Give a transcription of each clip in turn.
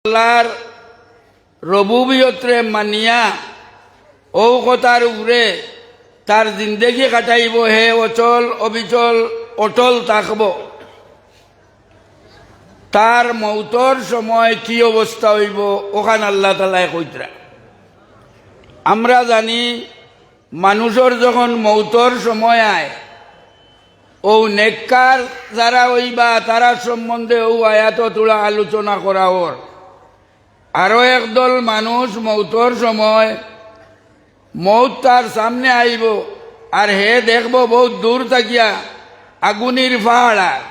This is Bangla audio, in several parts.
আল্লাহর রবুবিয়তরে মানিয়া ও কথার উপরে তার জিন্দেগি কাটাইব, হে অচল অবিচল অটল থাকব। তার মৌতর সময় কি অবস্থা হইব ওখান আল্লাহ তাআলাই কইতরা। আমরা জানি মানুষের যখন মৌতর সময় আয়, ও নেককার যারা হইবা তারা সম্বন্ধে ও আয়াত তোলা আলোচনা করা ওর। আরো একদল মানুষ মৌতর সময় মৌত তার সামনে আইব, আর হে দেখব বহুত দূর থাকিয়া আগুনের পাহাড়, আর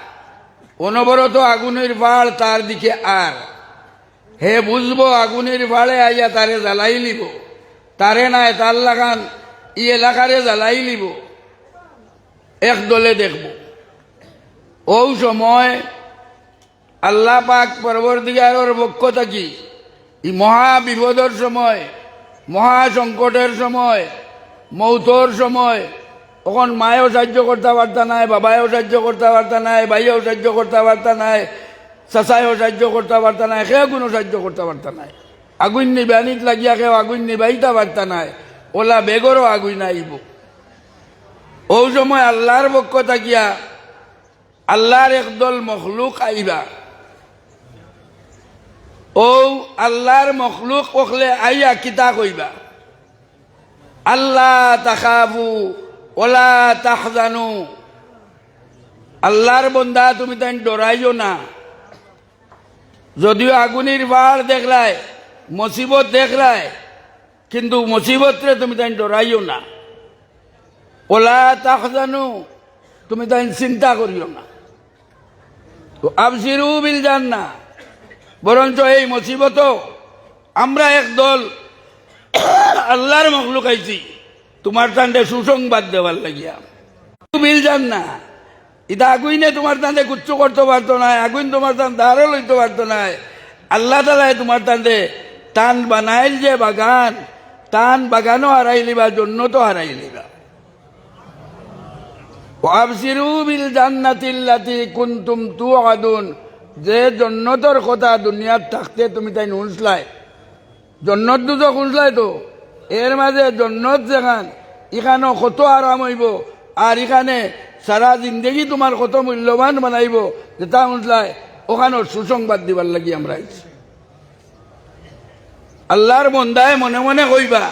অনবরত আগুনের পাহাড় তার দিকে, আর হে বুঝবো আগুনের পাহাড়ে আইয়া তারে জ্বালাই লিব, তারে নাই তার লাগান ই এলাকারে জ্বালাই লিব। একদলে দেখব ও সময় আল্লাহ পাক পরবর্তীকারের পক্ষ থাকি ই মহা বিপদের সময়, মহা সংকটের সময়, মৌতর সময়, তখন মায়েও সাহায্য করতে পারত নাই, বাবায়ও সাহায্য করতে পারত নাই, ভাইয়েও সাহায্য করতে পারত নাই, চাচাইও সাহায্য করতে পারত নাই, কেউ কোনো সাহায্য করতে পারত নাই। আগুন নিবানিত লাগিয়া কেউ আগুন নিবাইতে পারত নাই, ওলা বেগরও আগুন আইব। ও সময় আল্লাহর পক্ষ থাকিয়া আল্লাহর একদল মখলুক আইবা। ও আল্লাহর মখলুক ওখলে আইয়া কিতা কইবা, আল্লাহ তাখাফু ওলা তাহজানু, আল্লাহর বন্দা তুমি তাই ডরাইও না। যদিও আগুনের পাহাড় দেখলাই, মুসিবত দেখলাই, কিন্তু মুসিবতরে তুমি তাই ডরাইও না। ওলা তাহজানু, তুমি তাই চিন্তা করিও না। তো আবশিরু বিল জান্নাহ, বরঞ্চ এই মুসিবত আমরা একদল আল্লাহর মখলুক আইছি তোমার তান্ডে সুসংবাদ দেওয়ার লাগিয়া। বিল জান্নাহ, এটা আগুনে তোমার তান্ডে কুচ্ছু করতে পারতো না, আগুন তোমার তান দাঁড়ও লইতে পারতো না। আল্লাহ তাআলা তোমার তান্ডে টান বানাইল যে বাগান, টান বাগানও হারাই লিবা, জন্নতও হারাই লিবা। ওয়াবশিরু বিল জান্নাতিল্লাতী কুনতুম তুআদুন, যে জন্নতর কথা দুনিয়ার থাকতে তুমি তাই শুনছলাই, জন্নত দুটো শুনছলাই, তো এর মাঝে জন্নত যেখান এখানেও কত আরাম হইব, আর এখানে সারা জিন্দগি তোমার কত মূল্যবান বানাইব যেটা শুনছলাই, ওখানেও সুসংবাদ দিবার লাগি আমরা আইছি। আল্লাহর বন্দায় মনে মনে কইবা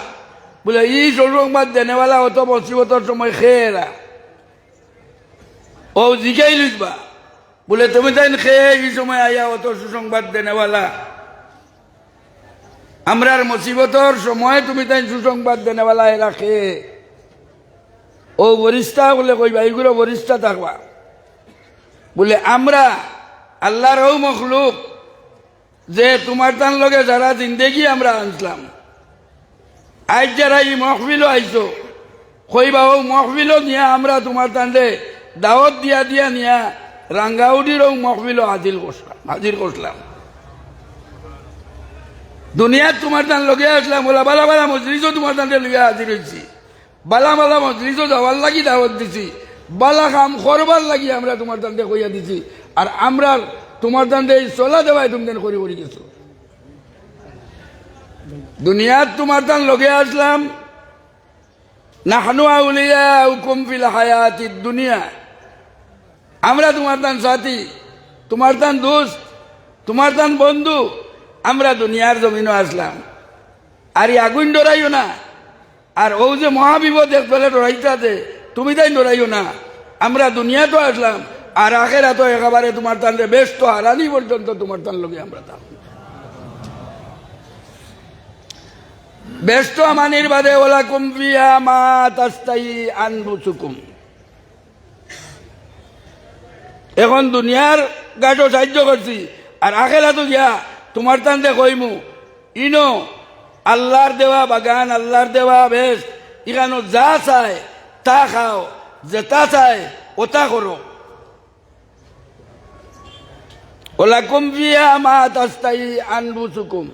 বলে ই সুসংবাদ দেনেওয়ালা অত মুসিবতর সময় খেয়েরা ও জিকাই লিখবা বলে তুমি তাই খেয়ে এই সময় আইয়া অত সুসংবাদ দেনেওয়ালা, আমরার মুসিবতর সময় তুমি তাই সুসংবাদ দেনেওয়ালা এরা খেয়ে ও বরিষ্ঠা বলে কইবা, এইগুলো বরিষ্ঠা থাকবা বলে আমরা আল্লাহর ও মখলুক যে তোমার তান লগে যারা জিন্দেগি আমরা আনছিলাম, আজ যারা এই মহফিলও আইছো কইবা ও মহফিলও নিয়ে আমরা তোমার তান্ডে দাওয়াত দিয়া দিয়া নিয়া রাঙ্গাউডির ও মহফিলও হাজির করলাম। দুনিয়াত তোমার তান লগে আসলাম, বলা বালা বালা মজলিসও তোমার তান্ডে লইয়া হাজির হয়েছি, বালা বালা মজলিসও যাওয়ার লাগি দাওয়াত দিছি, বালা কাম করবার লাগি আমরা তোমার তান্ডে কইয়া দিছি, আর আমরা তোমার তান্ডে এই চলা দেওয়াই তুমি তান করি করি গেছো। দুনিয়াত তোমার তান লগে আসলাম, নাহনু আউলিয়াউকুম ফিল হায়াতিদ দুনিয়া, আমরা তোমার তান সাথী, তোমার তান দোস্ত, তোমার তান বন্ধু, আমরা দুনিয়ার জমিনও আসলাম। আর এই আগুন ডরাইও না, আর ও যে মহাবিপদ এক ফেলে ডরাইতে তুমি তাই ডরাইও না। আমরা দুনিয়াতেও আসলাম, আর আখেরাতেও একেবারে তোমার তানরে ব্যস্ত হারানি পর্যন্ত তোমার তান লগে আমরা থাকব। ব্যস্ত আমানির বাদে ওয়ালাকুম ফিহা মা তাস্তাহি আনফুসুকুম। এখন দুনিয়ার গাটো সাহায্য করছি, আর আখেরাতো গিয়া তোমার তান্ডে কইমু ইনো আল্লাহর দেওয়া বাগান, আল্লাহর দেওয়া বেশ, এখানে যা চায় তা খাও, যেটা চায় ওটা করো। ওয়ালাকুম ফিহা মা তাস্তাহি আনফুসুকুম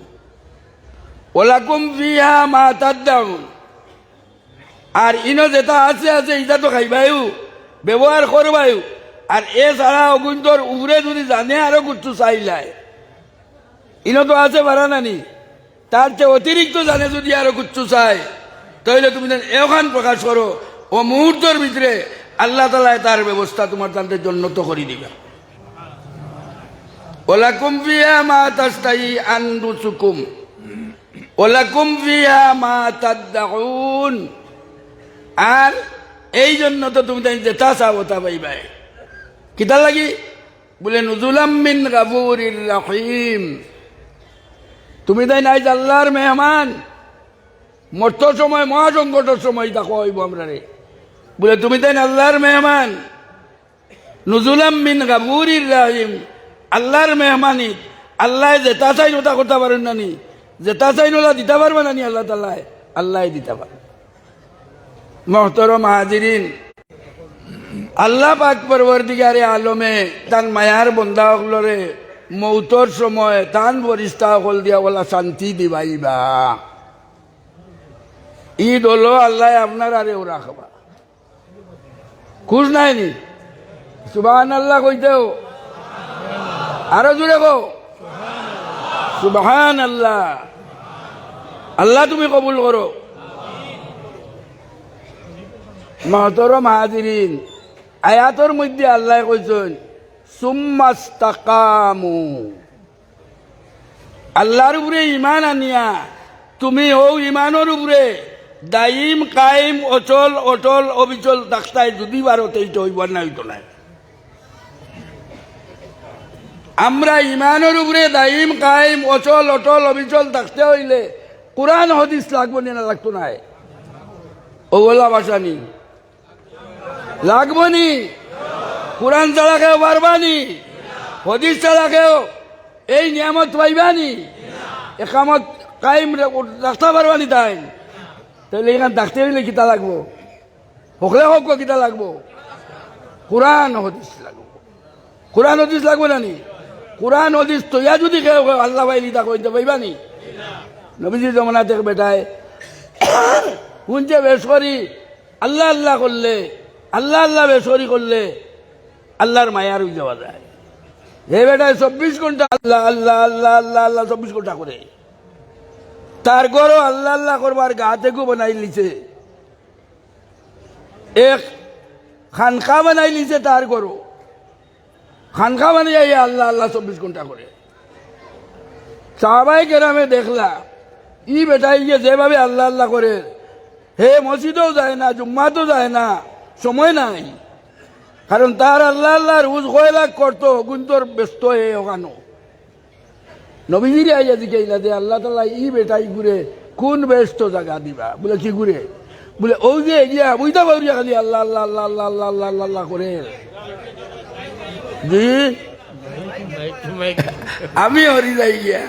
ওয়ালাকুম ফিহা মা তাদদাউন, আর ইনো যেটা আছে আছে এটা তো খাইবাইও, ব্যবহার করবাইও, আর এ ছাড়া অগুন্তর উপরে যদি জানে আরো কিছু চাইলায় ইনো তো আছে পারা নানি, তার চেয়ে অতিরিক্ত জানে যদি আরো কিচ্ছু চায়, তাহলে তুমি এখন প্রকাশ করো, ও মুহূর্তের ভিতরে আল্লাহ তাআলা তার ব্যবস্থা তোমার তাদের জন্য তো করে দিবে। ওয়ালাকুম ফিহা মা তাস্তাহি আনফুসুকুম ওয়ালাকুম ফিহা মা তাদউন। আর এই জন্য তো তুমি তাই যেটা চাও তা পাইবাই। কিতা লাগি? বলে নুজুলাম মিন গাফুরির রহিম। তুমি তাই নাই আল্লাহর মেহমান, মরত সময় মহাসংকটের সময় দেখো হইব আমরা রে। বলে তুমি তাই আল্লাহর মেহমান, নুজুলাম মিন গাফুরির রহিম, আল্লাহর মেহমানি। আল্লাহ যেটা চাই ওটা করতে পারেন নানি, যেটা চাই ওটা দিতে পারবে নানি আল্লাহ তাআলা, আল্লাহ দিতে পারে। মোহতরম হাজিরিন, আল্লাহ পাক পরবর্তীকারে আলমে তান মায়ার বন্দা হলরে মৌতর সময় তান বরিষ্ঠা হল দিয়া বলা শান্তি দিবাইবা। ঈদ হলো আল্লাহ আপনার আরেও রাখবা, খুশ নাইনি? সুবহানাল্লাহ কইতেও আরো জুড়ে গো সুবহানাল্লাহ। আল্লাহ তুমি কবুল করো। মহতরম হাজিরিন, আয়াতর মধ্যে আল্লাহ কইছেন সুম্মাস্তাকামু, আল্লাহর উপরে ইমান আনিয়া তুমি ও ইমানের উপরে দাইম কায়েম অচল অটল অবিচল থাকতাই যদি বারোতে এইটা হইব না, হইতো না। আমরা ইমানের উপরে দাইম কায়েম অচল অটল অবিচল থাকতে হইলে কোরআন হাদিস লাগবো না, লাগতো না? ওলা ভাষা নি লাগবো নি? কোরআন ছাড়া কেউ পারবানি? হদিস ছাড়া কেউ এই নিয়ামত পাইবানি? একামত কায়েম রাখতে পারবানি? তাই তাহলে এখানে ডাকতে হইলে কিতা লাগবো? হকলে হোক কিতা লাগবো? কোরআন হদিস লাগবো। কোরআন হদিস লাগবো না নি? কোরআন হদিস তৈয়া যদি কেউ আল্লাহ ভাই লিতা কইতে পাইবানি? নবীজি জমানা থেকে বেটায় শুনছে বেশ করি আল্লাহ আল্লাহ করলে, আল্লাহ আল্লাহ বেসরি করলে আল্লাহর মায়ার হয়ে যাওয়া যায়। হে বেটায় 24 ঘন্টা আল্লাহ আল্লাহ আল্লাহ আল্লাহ আল্লাহ 24 ঘন্টা করে তার গরো আল্লাহ আল্লাহ করবার গা থেকে বানাই লিছে, এক খানকা বানাই লিছে। তার গরো খানকা বানিয়ে আল্লাহ আল্লাহ 24 ঘন্টা করে। সাহাবায়ে কেরামে দেখলা ই বেটাই যেভাবে আল্লাহ আল্লাহ করে, হে মসজিদেও যায় না, জুম্মাতেও যায় না, সময় নাই। কারণ তার আল্লাহ আল্লাহ রোজ কয় লাখ করতো, গুন্তর ব্যস্ত হয়ে ওখানো। নবীজির আইয়া জিজ্ঞাসা যে আল্লাহ তাআলা ই বেটাই ঘুরে কোন ব্যস্ত জায়গা দিবা? বলে কি ঘুরে? বলে ওই যে গিয়া বুঝতে পারিয়া খালি আল্লাহ আল্লাহ আল্লাহ আল্লাহ আল্লাহ আল্লাহ আল্লাহ আল্লাহ করে। জি আমি হরি যাই গিয়া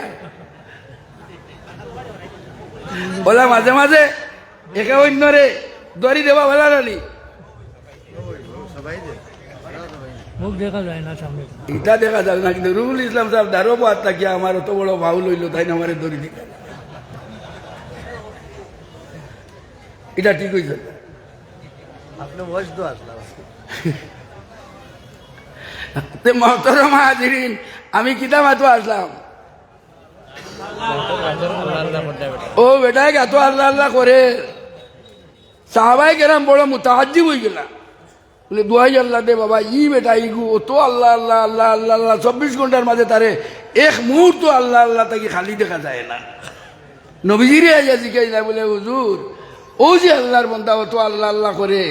বলা মাঝে মাঝে একে অন্যরে দড়ি দেবা বলা রানি মুখ দেখা যায় না সামনে, এটা দেখা যাবে না। কিন্তু রুহুল ইসলাম সাহেব দারো বাদ থাকিয়া আমার অত বড় ভাউ লইল, তাই না? আমার দড়ি দিকে এটা ঠিক হয়েছে। আপনি বয়স তো আসলাম মহতরম হাজিরিন, আমি কিতা মাতো আসলাম। ও বেটাই এত আল্লাহ আল্লাহ করে সাহাবায়ে কেরাম বড় মুতাআজ্জিব হয়ে গেলা। বলে দুয়াই আল্লাহ দে বাবা, ই বেটা ইগু ও তো আল্লাহ আল্লাহ আল্লাহ আল্লাহ আল্লাহ 24 ঘন্টার মাঝে তারে এক মুহূর্ত আল্লাহ আল্লাহ তাকে খালি দেখা যায় না। নবীজিরে আইয়া জিজ্ঞাসা বলে হুজুর ও যে আল্লাহর বান্দা ও তো আল্লাহ আল্লাহ করে,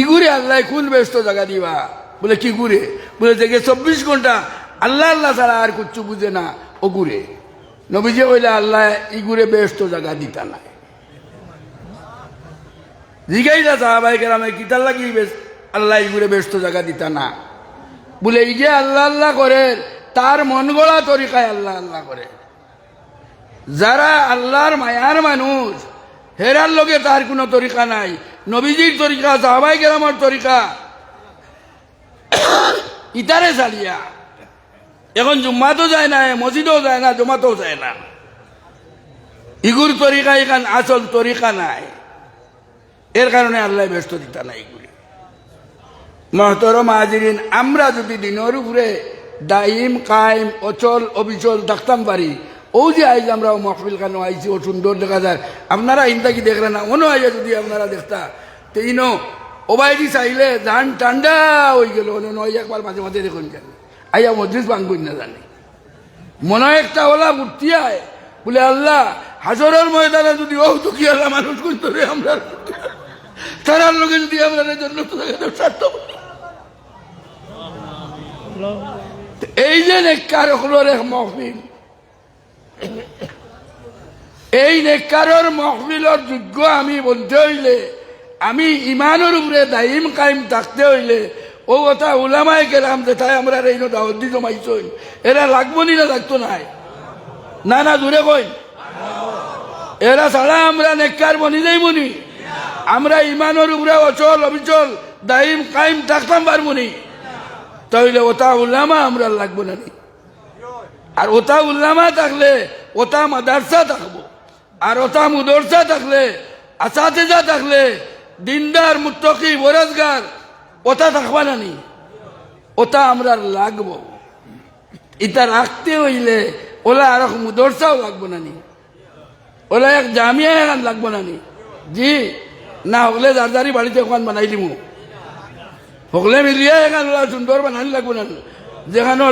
ইগুরে আল্লাহ কোন ব্যস্ত জায়গা দিবা? বলে কি ঘুরে? বলে দেখে 24 ঘন্টা আল্লাহ আল্লাহ ছাড়া আর কিচ্ছু বুঝে না, ও ঘুরে। নবীজি কইলে আল্লাহ ইগুরে ব্যস্ত জায়গা দিতা না। জিজ্ঞাসা সাহাবায়ে কেরামে কিতার লাগি আল্লাহ ইগুরে ব্যস্ত জায়গা দিতা না? বলে এই যে আল্লাহ আল্লাহ করে তার মন গড়া তরিকায় আল্লাহ আল্লাহ করে। যারা আল্লাহর মায়ার মানুষ হেরার লগে তার কোনো তরিকা নাই। নবীজির তরিকা, সাহাবায়ে কেরামের তরিকা ইতারে চালিয়া এখন জুম্মাতেও যায় না, মসজিদেও যায় না, জমাতেও যায় না। ইগুর তরিকা এখান আসল তরিকা নাই, এর কারণে আল্লাহ ব্যস্ত দিতা নাই এগুলি। মহতরম হাজিরিন, আমরা যদি দিনের উপরে দাইম কায়েম অচল অবিচল থাকতাম পারি। ও যে আইজ আমরা মহফিল খানো আইছি ও সুন্দর দেখা যায়, আপনারা ইনতা কি দেখলেন না? মনে হয় যদি আপনারা দেখতা তো ইনো ওবাইদি চাইলে ধান ঠান্ডা হয়ে গেল, নয় একবার মাঝে মাঝে দেখুন কেন আইয়া মজলিস ভাঙবই না জানি, মনে হয় একটা ওলা মূর্তি আয় বলে আল্লাহ হাজরের ময়দানে যদি ও দুঃখী আল্লাহ মানুষ করতে আমরা তারার লোকে যদি আমরা জন্য এই যে নেককার হলোর এক মহফিল, এই নেককারর মহফিলর যোগ্য আমি বলতে হইলে, আমি ইমানের উপরে দাইম কায়েম থাকতে হইলে ও কথা উলামায়ে কেরাম যেটাই আমরা এই দাওয়াত দি জমাইছই এরা লাগবো নি না লাগতো নাই? না না দূরে কই এরা ছাড়া আমরা নেককার বনি যাই মনি, আমরা ইমানের উপরে অচল অবিচল দাইম কায়েম থাকতাম পারবো নি? তাহলে ওটা উলামা আমরা লাগবো না নি? আর ওটা উলামা থাকলে ওটা মাদ্রাসা থাকবো, আর ওটা মুদরসা থাকলে আসাতেজা থাকলে দিনদার মুত্তাকি ওয়ারেজগার ওটা থাকবা না নি? ওটা আমরা লাগবো। এটা রাখতে হইলে ওলা আর মুদরসাও লাগবো না নি? ওলা এক জামিয়া এখান লাগবো না নি? জি না হলে দারদারি বাড়িতে ওখান বানাই দিমু, হকলে মিলিয়ে এখান ওলা সুন্দর বানানি লাগবো না? যেখানে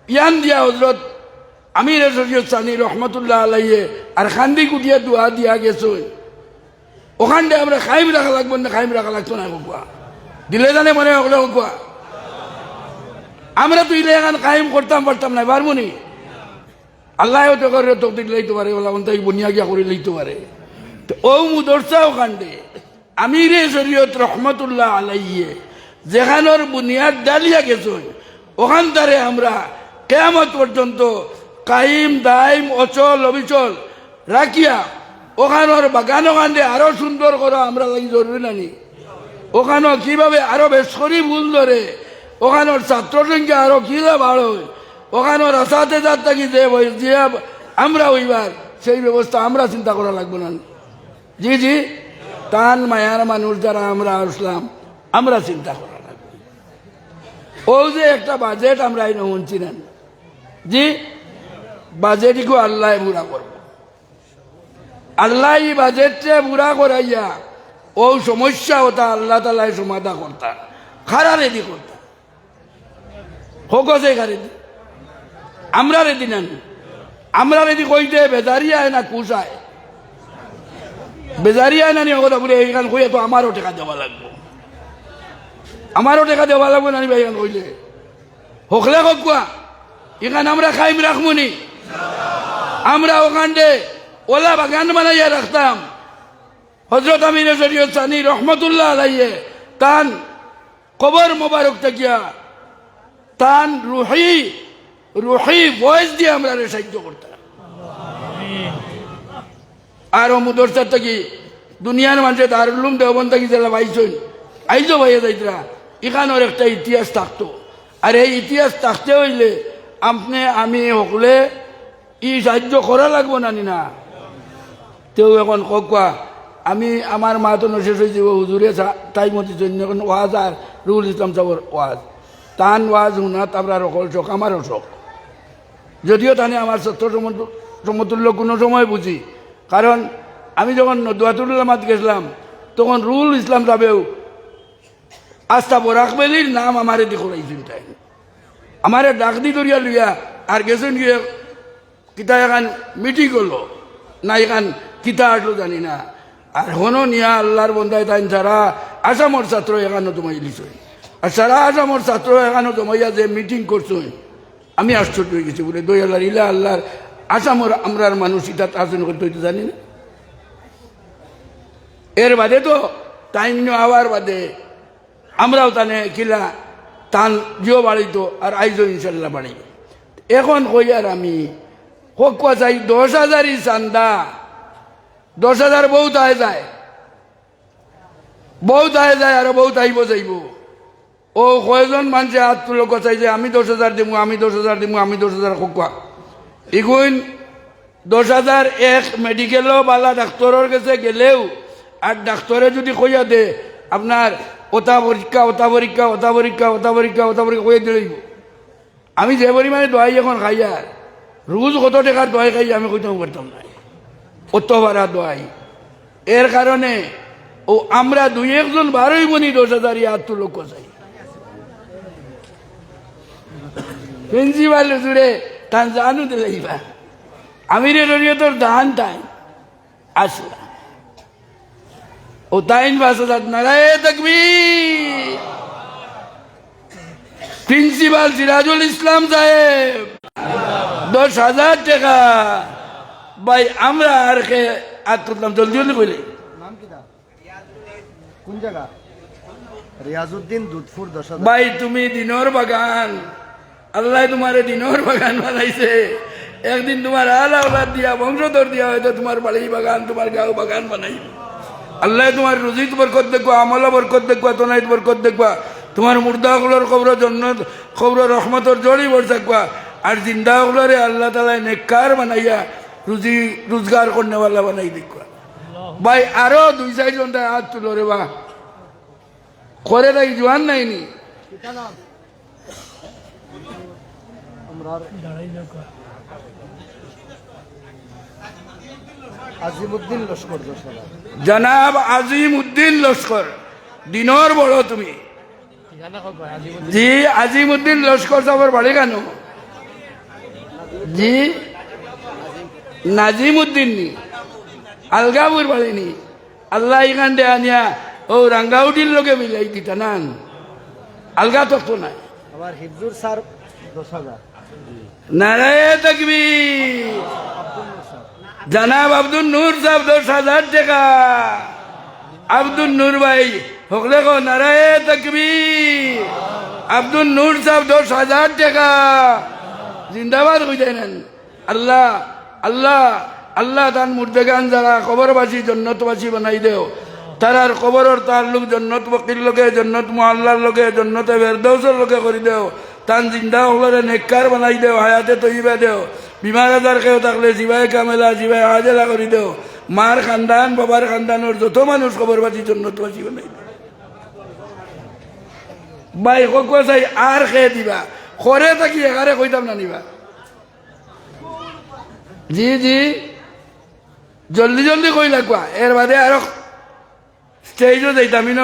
ইয়ান দিয়া হজরত আমির শরীয়ত সানি রহমতুল্লাহ আলাইয়ে আর খান্দি কুটিয়া দোয়া দিয়া গেছে, ওখান দিয়ে আমরা খাইম রাখা লাগবো না? খাইম রাখা লাগতো না কোয়া দিলে জানে মনে হলে কোয়া আমরা তো ইলে এখান কায়েম করতাম পারতাম না, পারবো নি? আল্লাহ তো করে তকদির লইতে পারে, ওলা তাই বনিয়া গিয়া করে লইতে পারে। তো ও মুদরসা ওখান দিয়ে আমির শরীয়ত রহমতুল্লাহ আলাইয়ে যেখানোর বুনিয়াদ ডালিয়া গেছে, ওখান তারে আমরা কেয়ামত পর্যন্ত কাইম দাইম অচল অবিচল রাখিয়া ওখানোর বাগান ওখান দিয়ে আরো সুন্দর করা আমরা লাগি জরুরি নানি? ওখানে কিভাবে আরো বেশ করি ভুল ধরে, ওখানোর ছাত্র সংখ্যা আরো কিভাবে বাড়ো, ওখানোর আসাতে যার থাকি যে আমরা ওইবার সেই ব্যবস্থা আমরা চিন্তা করা লাগবো না? জি জি টান মায়ার মানুষ যারা আমরা আসলাম আমরা চিন্তা করা লাগবে। ও যে একটা বাজেট আমরা এই নহনছি না, জি বাজেটকে আল্লাহ বুড়া করবো, আল্লাহ এই বাজেটে বুড়া করাইয়া ও সমস্যা ওটা আল্লাহ তালাই সমাধা করতা, খারা রেডি করতা হোক রেডি আমরা রেডি নেন, আমরা রেডি কইতে বেজারিয়ায় না কুসায়, বেজারিয়ায় না নিয়ে কথা বলে এইখান কইয়া তো আমারও টাকা দেওয়া লাগবো, আমারও টাকা দেওয়া লাগবো নানি ভাই এখান কইলে হকলে হকুয়া এখানে আমরা খাইম রাখবনি, আমরা ওখানে ওলা বাগান বানাইয়া রাখতাম। হজরত আমির শরীয়ত সানি রহমতুল্লাহ আলাইয়ে তান কবর মোবারক থাকিয়া তান রুহি রুহি ভয়েস দিয়ে আমরা সাহায্য করতাম। আর ও মুদরসার থাকি দুনিয়ার মানুষের দারুল উলুম দেওবন্দ থাকি জেলা পাইছই আইজো ভাইয়া যাইতরা, এখানোর একটা ইতিহাস থাকতো, আর এই ইতিহাস থাকতে হইলে আপনি আমি হকলে ই সাহায্য করা লাগবো নানি না? তেও এখন কোয়া আমি আমার মা তো শেষ হয়ে যাব হুজুরে তাই মতি জন্য ওয়াজ আর রুল ইসলাম সাহর ওয়াজ তান ওয়াজ হুনাত আপনার অকল শোক আমারও শোক, যদিও তানে আমার ছাত্র সমতুল্য কোনো সময় বুঝি, কারণ আমি যখন দোয়াতুল্লামাত গেছিলাম তখন রুল ইসলাম সাহেবেও আস্থা বরাকবেলির নাম আমারে দেখলাইছেন, তাই আমারে ডাক দি দরিয়া লইয়া আর গেছেন গিয়ে কিতা এখান মিটিং করলো না এখান কিতা আসলো জানি না, আর হনো নিয়া আল্লাহর বন্ধায় তাই সারা আসামর ছাত্র এখানো জমাই দিছ, আর সারা আসামর ছাত্র এখানো জমাইয়া যে মিটিং করছো আমি আশ্চর্য হয়ে গেছি বলে দই আল্লাহর ইলা আল্লাহর আসামর আমরার মানুষ ইটা আসন করতে হইতে জানি না। এর বাদে তো টাইম আওয়ার বাদে আমরাও তানে কিলা টান জিও বাড়িত আর আইজো ইনশাল্লাহ বাড়ি। এখন কই আর আমি হোক চাই 10,000ই চান্দা, 10,000 বহুত আয় যায়, বহুত আয় যায় আর বহুত আইব যাইব। ও কয়জন মানুষে হাত তুলো চাই যে আমি 10,000 দিমু, আমি 10,000 দিমু, আমি 10,000 হোকা ইগুন 10,000 এক মেডিকেলও বালা ডাক্তরের কাছে গেলেও আর ডাক্তরে যদি কইয়া দে আপনার ওটা পরীক্ষা ওটা পরীক্ষা ওটা পরীক্ষা ওটা পরীক্ষা ওটা পরীক্ষা কইয়া দিলেইব, আমি যে পরিমাণে দোয়াই এখন খাই আর রোজ কত টাকার দোয়াই খাই আমি কইতে পারতাম না, অত ভাড়া দোয়াই। এর কারণে ও আমরা দুই একজন বারোই বনি 10,000 আর তো লোক চাই প্রিন্সিপাল হুজুরে তান জানু দিলাইবা আমিরের শরীয়তের দান তাই আসলা ও তাইন 5,000 নারায়ে তাকবীর। প্রিন্সিপাল সিরাজুল ইসলাম সাহেব 10,000 টাকা ভাই আমরা আর কে আর তুললাম জলদি জলদি কইলে নাম কি দা কোন জায়গা রিয়াজউদ্দিন দুধপুর 10,000 ভাই তুমি দিনর বাগান আল্লাহ তোমারে দিনর বাগান বানাইছে একদিন তোমার আল আওলাদ দিয়া বংশধর দিয়া হয়তো তোমার বাড়ি বাগান তোমার গাঁও বাগান বানাই আল্লাহ তোমার রুজিত বরকত দেখবা আমলা বরকত দেখবা তোনাইত বরকত দেখবা তোমার মুর্দাগুলোর কবর জন্নত কবর রহমতর জড়ি বর থাকবা আর জিন্দাগুলোরে আল্লাহ তাআলা নেককার বানাইয়া রুজি রোজগার করনেওয়ালা বানাই দেখবা ভাই আরো 2-4 ঘন্টা হাত তুলো রে বা করে তাই জোয়ান নাইনি আমরা আজিমউদ্দিন লস্কর 10,000 জনাব আজিম উদ্দিন লস্কর দিনর বড় তুমি জি আজিম উদ্দিন লস্কর সাহেবের বাড়ি কেন জি নাজিম উদ্দিন নি আলগাপুর বাড়ি নি আল্লাহ এখান দে আনিয়া ও রাঙ্গাউটির লোকে মিলাই দিতা নান আলগা তো নাই আমার হিফজুর স্যার 10,000 নারায়ে তাকবীর জনাব আব্দুল নূর সাহেব 10,000 টাকা আব্দুল নূর ভাই হকলে কো নারায়ে তাকবীর আব্দুল নূর সাহেব 10,000 টাকা জিন্দাবাদ হয়ে যায় নেন আল্লাহ আল্লাহ আল্লাহ তান মুর্দেগান যারা কবরবাসী জন্নতবাসী বানাই দেও তারার কবরর তার লোক জন্নত বকির লোকে জন্নত মুআল্লার লোকে জন্নতে ফেরদৌসের লোকে করে দেও তান জিন্দা হলরে নেককার বানাই দেও হায়াতে তৈবা দেও বিমার আজার কেউ থাকলে জিবাই কামেলা জিবাই আজেলা করে দেও মার খানদান বাবার খানদানোর যত মানুষ কবরবাসী জন্নতবাসী বানাই দেও ভাই কক চাই আর খেয়ে দিবা খরে থাকি এগারে কইতাম না নিবা জি জি জলদি জলদি কই লাগবা এর বাদে আরো স্টেজও যাইতাম ন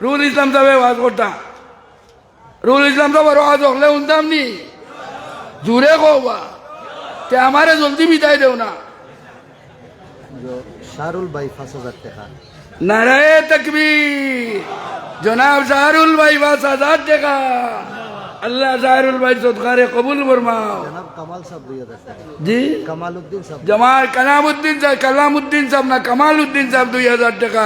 রুল ইসলাম সাহেব ওয়াজ করতাম রুল ইসলাম সাহেব ওয়াজ হলে শুনতাম নি জুড়ে কবা তে আমারে জলদি বিদায় দেও না শাহরুল ভাই 5,000 টাকা নারায়ে তাকবীর জনাব শাহরুল ভাই 5,000 টাকা আল্লাহ শাহরুল ভাই সদকারে কবুল ফরমাও জনাব কামাল সাহেব 2,000 টাকা জি কামালউদ্দিন সাহেব জামাল কালামউদ্দিন সাহেব না কামালউদ্দিন সাহেব 2,000 টাকা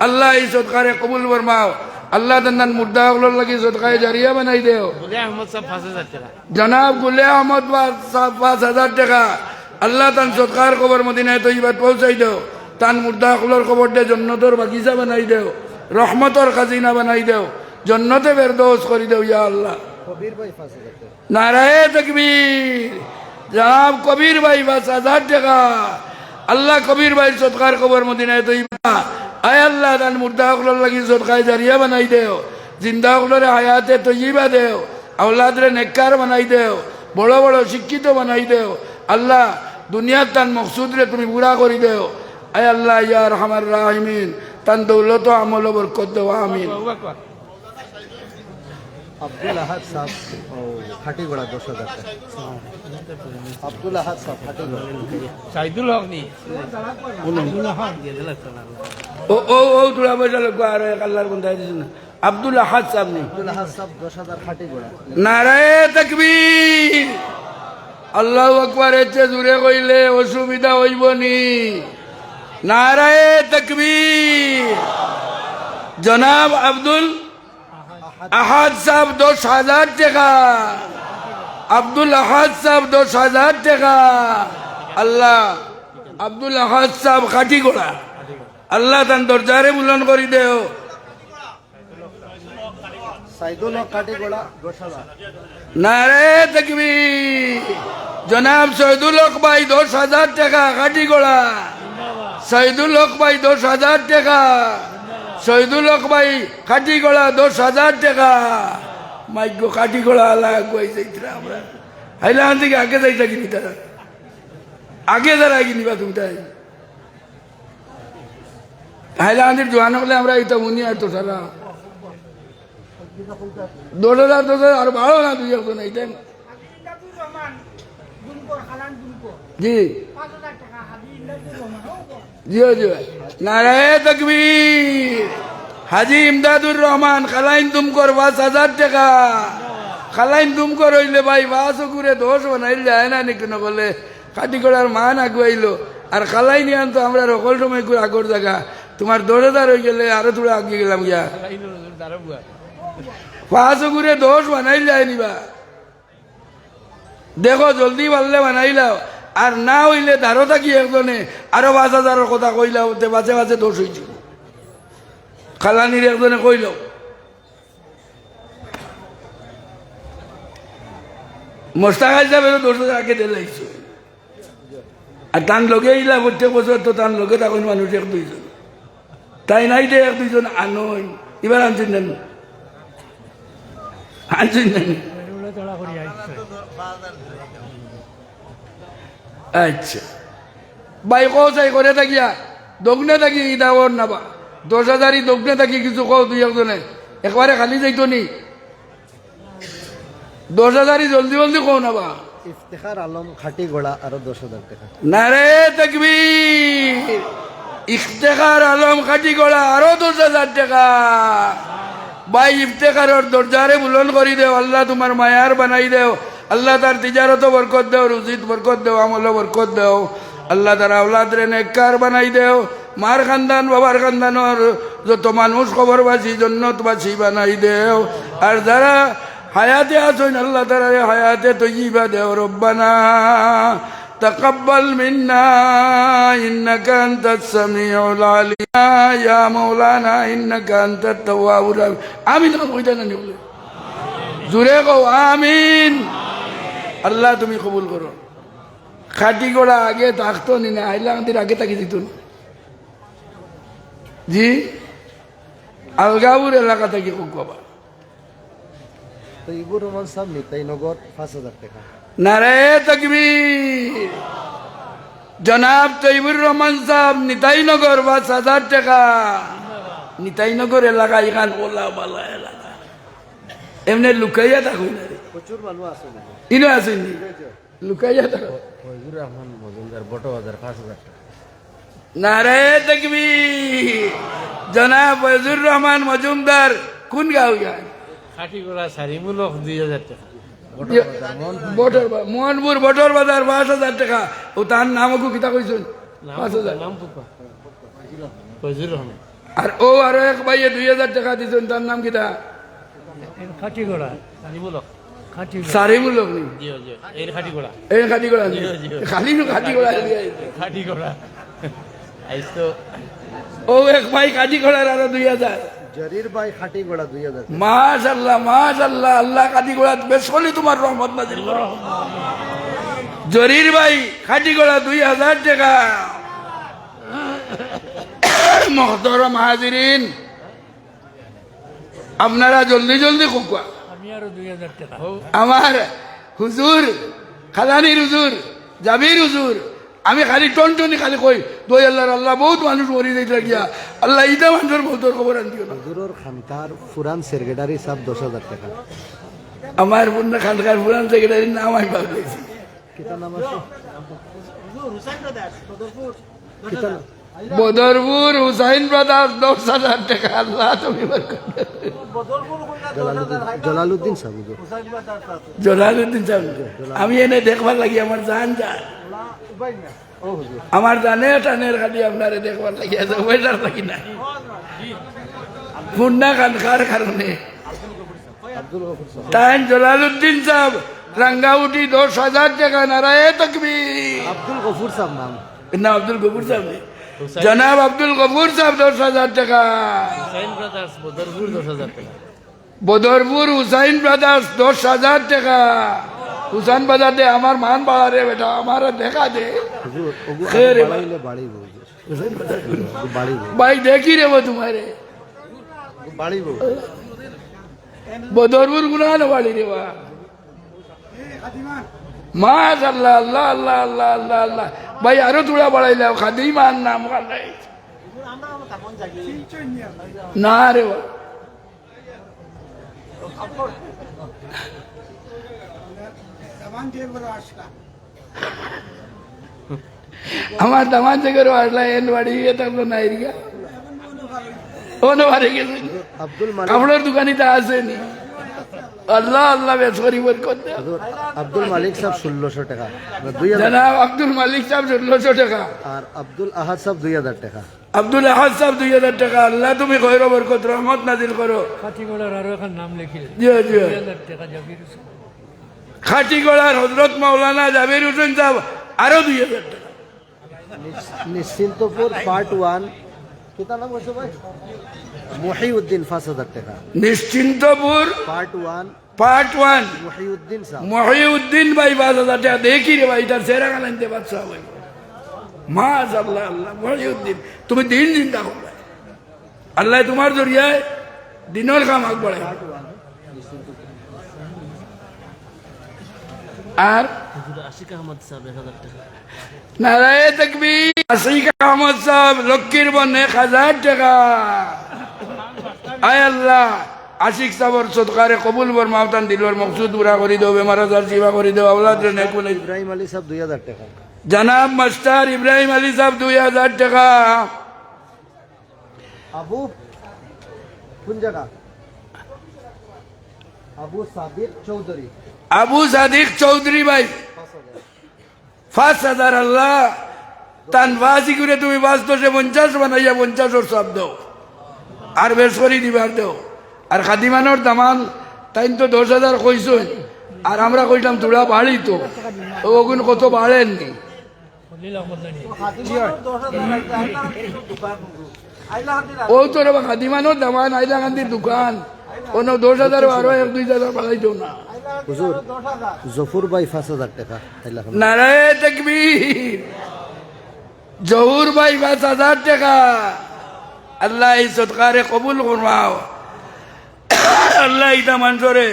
আল্লাহ এই সদকারে কবুল ফরমাও আল্লাহ তান্নান মুর্দাগুলোর লাগি সদকায়ে জারিয়া বানাই দেও গুলে আহমদ সাহেব 5,000 টাকা জনাব গুলে আহমদ সাহেব 5,000 টাকা আল্লাহ তান সদকার কবর মদিনায় তৈবাত পৌঁছাই দেও তান মুর্দাগুলোর কবর দে জন্নতর বাগিচা বানাই দেও রহমতর খাজিনা বানাই দেও জন্নতে ফেরদৌস করি দেও ইয়া আল্লাহ কবির ভাই 5,000 টাকা নারায়ে তাকবীর জনাব কবির ভাই 5,000 টাকা আল্লাহ কবির ভাই সদকার কবর মদিনায় তৈবা আয় আল্লাহ তান মুর্দাগুলোর লাগি সদকায়ে জারিয়া বানাই দেও জিন্দাগুলোরে হায়াতে তৈবা দেও আওলাদরে নেককার বানাই দেও বড় বড় শিক্ষিত বানাই দেও আল্লাহ দুনিয়ার তান মকসুদরে তুমি পুরা করি দেও আয় আল্লাহ ইয়া রহমান রাহিমিন তান দৌলত আমল বরকত দেও আমিন আব্দুল আহাদ সাহেব খাটিগড়া 10,000 টাকা আব্দুল আহাদ সাহেব খাটিগড়া সাইদুল হক নি সাইদুল হক দিয়ে দিলা ও ও ও তোরা বসে লোক আর এক আল্লাহর বন্ধা দিস না আব্দুল আহাদ সাহেব নি আব্দুল আহাদ সাহেব 10,000 খাটিগড়া নারায়ে তাকবীর আল্লাহু আকবার এতে জুড়ে কইলে অসুবিধা হইব নি নারায়ে তাকবীর জনাব আব্দুল আহাদ সাহেব 10,000 টাকা আব্দুল আহাদ সাহেব 10,000 টাকা আল্লাহ আব্দুল আহাদ সাহেব খাটিগড়া আল্লাহ তান দরজারে বুলন করি দেও সাইদুল হক খাটিগড়া 10,000 নারায়ে তাকবীর জনাব শহীদুল হক ভাই 10,000 টাকা খাটিগড়া শহীদুল হক ভাই 10,000 টাকা শহীদুল হক ভাই খাটিগড়া 10,000 টাকা মাইগ্য কাঠি গোড়া আলা আগুয়াই যাইতরা আমরা হাইলাম থেকে আগে যাইতা কিনি তারা আগে যারা কিনিবা তুমি তাই হাইলান্দের জোয়ান হলে আমরা এটা মনি আর তো সারা 2000 আর ভালো না দুই একজন এইটাই জি জিও জিও নারায়ে তাকবীর হাজি ইমদাদুর রহমান খালাইন তুমকর 5000 টাকা খালাইন তুমকর হইলে ভাই 5 করে 10 বানাইল যায় না নাকি না বলে কাটি করার মান আগুয়াইলো আর খালাই নিয়ে আনতো আমরা রকল সময় করে আগর জায়গা তোমার 10,000 হয়ে গেলে আরো তোরা আগে গেলাম গিয়া 5 করে 10 বানাইল যায়নি বা দেখো জলদি পারলে বানাইলাও আর না হইলে ধারো থাকি একজনে আরো 5,000 কথা কইলাও বাজে বাজে 10 হয়েছে খালানির একজনে কইল মোস্তাক হিসাবে 10,000 আগে দিলাইছো আর তান লগে ইলা প্রত্যেক বছর তো তান লগে তখন মানুষ 1-2 জন তাই নাই দে 1-2 জন আনই এবার আনছেন না আনছেন না আচ্ছা ভাই কোথায় করে থাকিয়া দগ্নে থাকি ইদাওর নাবা 10,000 দগ্নে থাকি কিছু কও 2-1 একবারে খালি যাইতো নি 10,000 জলদি জলদি কও নাবা ইফতেখার আলম খাটি গোড়া আরো 10,000 টাকা নারে তাকবীর ইফতেখার আলম খাটি গোড়া আরো 10,000 টাকা ভাই ইফতেখারের দরজারে বুলন করি দেও আল্লাহ তোমার মায়ার বানাই দেও আল্লাহ তার তিজারত বরকত দেও রুজিত বরকত দেও আমল বরকত দেও আল্লাহ তার আওলাদ রে নেককার বানাই দেও মার খানদান বাবার খানদানর যত মানুষ খবরবাসী জন্নতবাসী বানাই দেও আর যারা হায়াতে আছেন আল্লাহ তারা হায়াতে তৈবা দেও রব্বানা تقبل منا إنك أنت السميع العليم يا مولانا إنك أنت التواب الرحيم آمين কইতানা নি বলে জোরে কও আমিন আল্লাহ তুমি কবুল করো খাটি গোড়া আগে থাকতো নি না আইলামদের আগে থাকি দিত জি আলগাপুর এলাকা থেকে কোক বাবা তো ইবুর রহমান সাহেব নিতাই নগর 5,000 টাকা নারায়ে তাকবীর জনাব তৈবুর রহমান সাহেব নিতাইনগর 5,000 টাকা নিতাইনগর এলাকা এখান ওলা বালা এলাকা এমনি লুকাইয়া থাকুন না রে প্রচুর মানুষ আছে ইনো আসেনি লুকাইয়া থাকো ফয়জুর রহমান মজুমদার বটবাজার 5,000 টাকা নারায়ে তাকবীর জনাব ফয়জুর রহমান মজুমদার কোন গাঁও গান খাটিগোড়া সারিমূলক 2,000 টাকা মোহনপুর বটর বাজার 5,000 টাকা ও তার নামকু কিতা কইছেন 5,000 নাম পুকা ফজলুর রহমান আর ও আরো এক ভাইয়ে 2,000 টাকা দিছেন তার নাম কিতা খাটিগোড়া সারিমূলক সারিমুলক নি জিও জিও এর খাটিগোড়া এই খাটিগোড়া নি জি, জি। খালি নু খাটিগোড়া খাটিগোড়া আইস তো ও এক ভাই খাটিগোড়ার আরো 2,000 জরির ভাই খাটি গোড়া 2,000 টাকা মাশাআল্লাহ মাশাআল্লাহ আল্লাহ খাটিগোড়া বেশলি তোমার রহমত নাজিল করো জরির ভাই খাটিগোড়া 2,000 টাকা মুহতারাম হাজিরিন আপনারা জলদি জলদি কোকা আমি আরো 2,000 টাকা আমার হুজুর খালানির হুজুর জাবির হুজুর আমি খালি টনটনি খালি কই দই আল্লাহর আল্লাহ বহুত মানুষ মরি যাইতে গিয়া আল্লাহ ইদা মানুষের বহুতর খবর আনতিও না হুজুরর খানকার ফুরান সেক্রেটারি সাহেব 10,000 টাকা আমার বন্যা খানকার পুরান সেক্রেটারির নাম আমি ভাবতেছি কিতা নাম আছে কিতা নাম? বদরপুর হুসাইন ব্রাদার্স 10,000 টাকা আল্লাহ তুমি জলালুদ্দিন সাহেব হুজুর জলালুদ্দিন সাহেব আমি এনে দেখবার লাগি আমার জান যান ও হুজুর আমার জানে টানের খালি আপনারে দেখবার লাগি আছে ওয়েটার থাকি না পূর্ণা খানকার কারণে আব্দুল গফুর সাহেব টাইম জলালুদ্দিন সাহেব রাঙ্গাউটি 10,000 টাকা নারায়ে তাকবীর আব্দুল গফুর সাহেব নাম না আব্দুল গফুর সাহেব নেই। জনাব আব্দুল গফুর সাহেব 10,000 টাকা হুসাইন ব্রাদার্স বদরপুর 10,000 টাকা বদরপুর হুসাইন ব্রাদার্স 10,000 টাকা হুসাইন বাজাতে আমার মান বাড়া রে বেটা আমার দেখা দে হুজুর ওগু খের এবার। বাড়াইলে বাড়িব হুজুর বাড়িব ভাই দেখি রে वो तुम्हारे বাড়িব বদরপুর গুনান বাড়ি রে বা মাশাআল্লাহ আল্লাহ আল্লাহ আল্লাহ আল্লাহ আল্লাহ ভাই আরো তোরা বাড়াইলাম খাদিমান নাম কালাই না রে বা আমার দামান থেকে আসলা এন বাড়ি থাকলো না এরিয়া ওনো বাড়ি গেছে আব্দুল মালিক কাপড়ের দোকানিতে আসেনি আল্লাহ আল্লাহ বেসরি বরকত দেও। হুজুর, আব্দুল মালিক সাহেব 1600 টাকা 2000 জনাব আব্দুল মালিক সাহেব 1600 টাকা, আর আব্দুল আহাদ সাহেব 2000 টাকা। আব্দুল আহাদ সাহেব 2000 টাকা। আল্লাহ তুমি খৈর বরকত রহমত নাজিল করো। কাঠিগড়ার আরো এখন নাম লিখিলে জিও জিও 2000 টাকা জাবির হোসেন। খাটিগড়ার হজরত মাওলানা জাবির হোসেন সাহেব আরো 2000 টাকা। নিশ্চিন্তপুর পার্ট 1 কিতা নাম হচ্ছে ভাই? মহিউদ্দিন 5000 টাকা। নিশ্চিন্তপুর পার্ট 1 পার্ট 1 মহিউদ্দিন সাহেব। মহিউদ্দিন ভাই 5000 টাকা। দেখি রে ভাই তার সেরা গালাইতে বাদশাহ ভাই মাশাআল্লাহ আল্লাহ মহিউদ্দিন তুমি দিন দিন দেখো ভাই আল্লাহ তোমার জরিয়ায় দিনের কাম আগ বাড়ায়। আর আশিক আহমদ সাহেব 1000 টাকা। নারায়ে তাকবীর। আশিক আহমদ সাহেব লক্ষ্মীর বন 1000 টাকা। আয় আল্লাহ আশিক সাহেবর সদকারে কবুল বর মাওতান দিলর মকসুদ পুরা করে দাও, বেমার আজার শিবা করে দাও, আওলাদ রে নেক বনাই। ইব্রাহিম আলী সাহেব 2000 টাকা। জনাব মাস্টার ইব্রাহিম আলী সাহেব 2000 টাকা। আবু কোন জায়গা? আবু সাদিক চৌধুরী আবু সাদিক চৌধুরী ভাই 5000। আল্লাহ তান বাসি করে তুমি 550 বানাইয়া 50 সব দাও আর বেশ করি দিবার দাও। আর খাদিমানোর দামান তাই তো 10,000 কইসই আর আমরা কইলাম তোরা বাড়ি তো ওগুন কত বাড়েননি। খলিল আহমদ জানি ও তো রে খাদিমানোর দামান আইলা গান্ধীর দোকান কোনো 10,000 আরো 1-2,000 বাড়াই দাও না। হুজুর জফর ভাই 5000 টাকা। আল্লাহ নারায়ে তাকবীর। জহুর ভাই 5000 টাকা। আল্লাহ এই সদকারে কবুল ফরমাও। আল্লাহ ইটা মানুষরে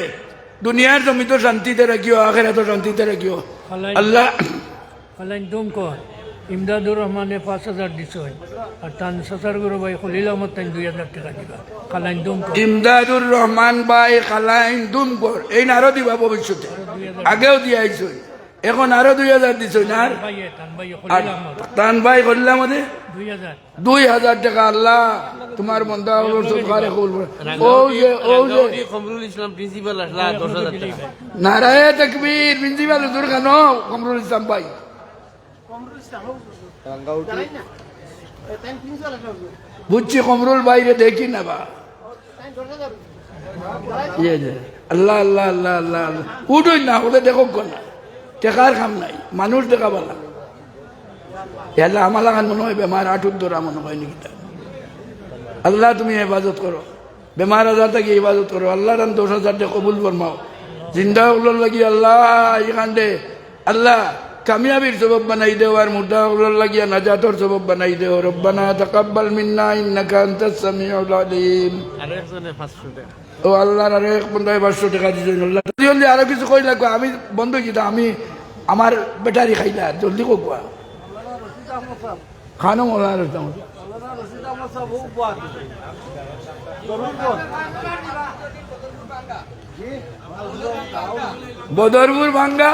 দুনিয়ার জমি তো শান্তিতে রাখিও, আখিরাতে শান্তিতে রাখিও। আল্লাহ খালাইন দুমকর ইমদাদুর রহমানে 5000 দিছই আর তান সসার গুরু ভাই খলিল আহমদ তাই 2000 টাকা দিবা। খালাইন দুমকর ইমদাদুর রহমান ভাই খালাইন দুমকর এই আরো দিবা ভবিষ্যতে, আগেও দিয়াইছো এখন আরো 2000 দিছো না। ভাই তান ভাই আর খলিল আহমদ তান ভাই করলাম 2000। 2000 টাকা। আল্লাহ তোমার বন্ধা সদকারে কবুল করো। ও যে কমরুল ইসলাম প্রিন্সিপাল আসলা 10,000 টাকা। নারায়ে তাকবীর। প্রিন্সিপাল হুজুর কেন কমরুল ইসলাম ভাই রাঙ্গাউটি বুঝছি কমরুল বাইরে দেখি না বা আল্লাহ আল্লাহ আল্লাহ আল্লাহ আল্লাহ উঠুই না ওদের দেখো না টেকার কাম নাই মানুষ দেখা বলা এলা আমার লাগান মনে হয় বেমার আঠুর ধরা মনে হয় নাকি। আল্লাহ তুমি হেফাজত করো, বেমার আজার থেকে হেফাজত করো। আল্লাহ রান 10,000 টাকা কবুল ফরমাও। জিন্দা উল্লোর লাগি আল্লাহ এখান দে আল্লাহ কামিয়াবির সবব বানাই দেও আর মুদ্দা উল্লোর লাগিয়া নাজাতর সবব বানাই দেও। রব্বানা তাকাব্বাল মিন্না ইন্নাকা আনতাস সামিউল আলিম। আর একজনে 500 টাকা। ও আল্লাহর আরো এক বন্ধায় 500 টাকা দিয়েছেন। আল্লাহ জলদি আরো কিছু কই লাগবে। আমি বন্ধ কিতা আমি আমার ব্যাটারি খাইলা জলদি কোকা খানো মোলার বদরপুর ভাঙ্গা